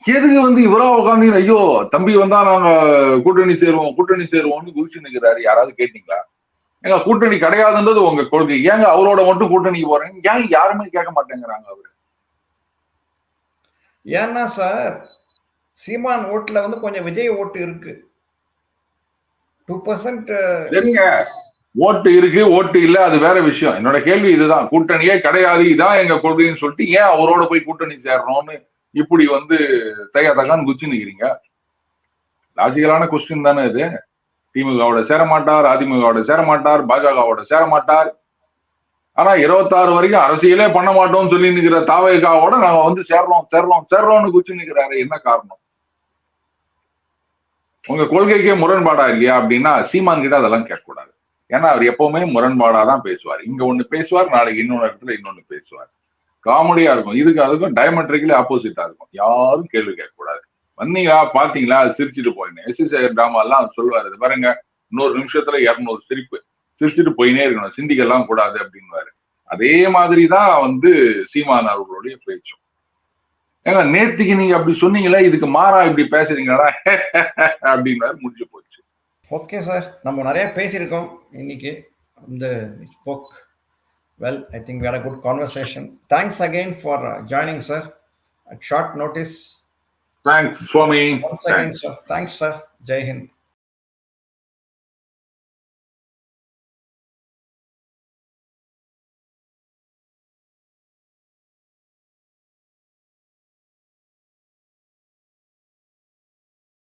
எதுக்கு வந்து இவரா உட்காந்து ஐயோ தம்பி வந்தா நாங்க கூட்டணி சேருவோம்னு குதிச்சு நிற்கிறாரு? யாராவது கேட்டீங்களா? ஏங்க கூட்டணி கிடையாதுன்றது உங்க கொள்கை, ஏங்க அவரோட மட்டும் கூட்டணிக்கு போறேன் ஏன் யாருமே கேட்க மாட்டேங்கிறாங்க அவரு? ஏன்னா சார் சீமான் ஓட்டுல வந்து கொஞ்சம் விஜய் ஓட்டு இருக்கு. 2% சரிங்க, ஓட்டு இருக்கு ஓட்டு இல்ல அது வேற விஷயம். என்னோட கேள்வி இதுதான், கூட்டணியே கிடையாது இதான் எங்க கொள்கைன்னு சொல்லிட்டு ஏன் அவரோட போய் கூட்டணி சேரணும்னு இப்படி வந்து தகான்னு குச்சி நிக்கிறீங்க? லாஜிக்கலான கொஸ்டின் தானே இது. திமுகவோட சேரமாட்டார், அதிமுகவோட சேரமாட்டார், பாஜகவோட சேரமாட்டார். ஆனா 26 வரைக்கும் அரசியலே பண்ண மாட்டோம்னு சொல்லி நிக்கிற தாவேகாவோட நாங்க வந்து சேரணும்னு குச்சி நிக்கிறாரு. என்ன காரணம்? உங்க கொள்கைக்கே முரண்பாடா இல்லையா அப்படின்னா சீமான் கிட்ட அதெல்லாம் கேட்கக்கூடாது. ஏன்னா அவர் எப்பவுமே முரண்பாடாதான் பேசுவார். இங்க ஒண்ணு பேசுவார், நாளைக்கு இன்னொரு இடத்துல இன்னொன்னு பேசுவார். காமெடியா இருக்கும். இதுக்கு அதுக்கும் டைமெட்ரிக்கலி ஆப்போசிட்டா இருக்கும். யாரும் கேள்வி கேட்கக்கூடாது. வந்தீங்களா பாத்தீங்களா சிரிச்சுட்டு போயினேன். எஸ்எஸ்ஐ டிராமா எல்லாம் சொல்லுவாரு, இது பாருங்க 100 நிமிஷத்துல 200 சிரிச்சுட்டு போயினே இருக்கணும், சிந்திக்கலாம் கூடாது அப்படின்வாரு. அதே மாதிரிதான் வந்து சீமான் அவர்களுடைய பேச்சும். ஏங்க நேற்றுக்கு நீங்க அப்படி சொன்னீங்களா, இதுக்கு மாறா இப்படி பேசுறீங்களா அப்படின்னாரு, முடிஞ்சு போச்சு. ஓகே சார், நம்ம நிறைய பேசியிருக்கோம் இன்னைக்கு. இந்த spoke well. I think we had a good conversation. Thanks again for joining, sir, at short notice. Thanks, Swami. Once again, sir. Thanks, sir. Jai Hind.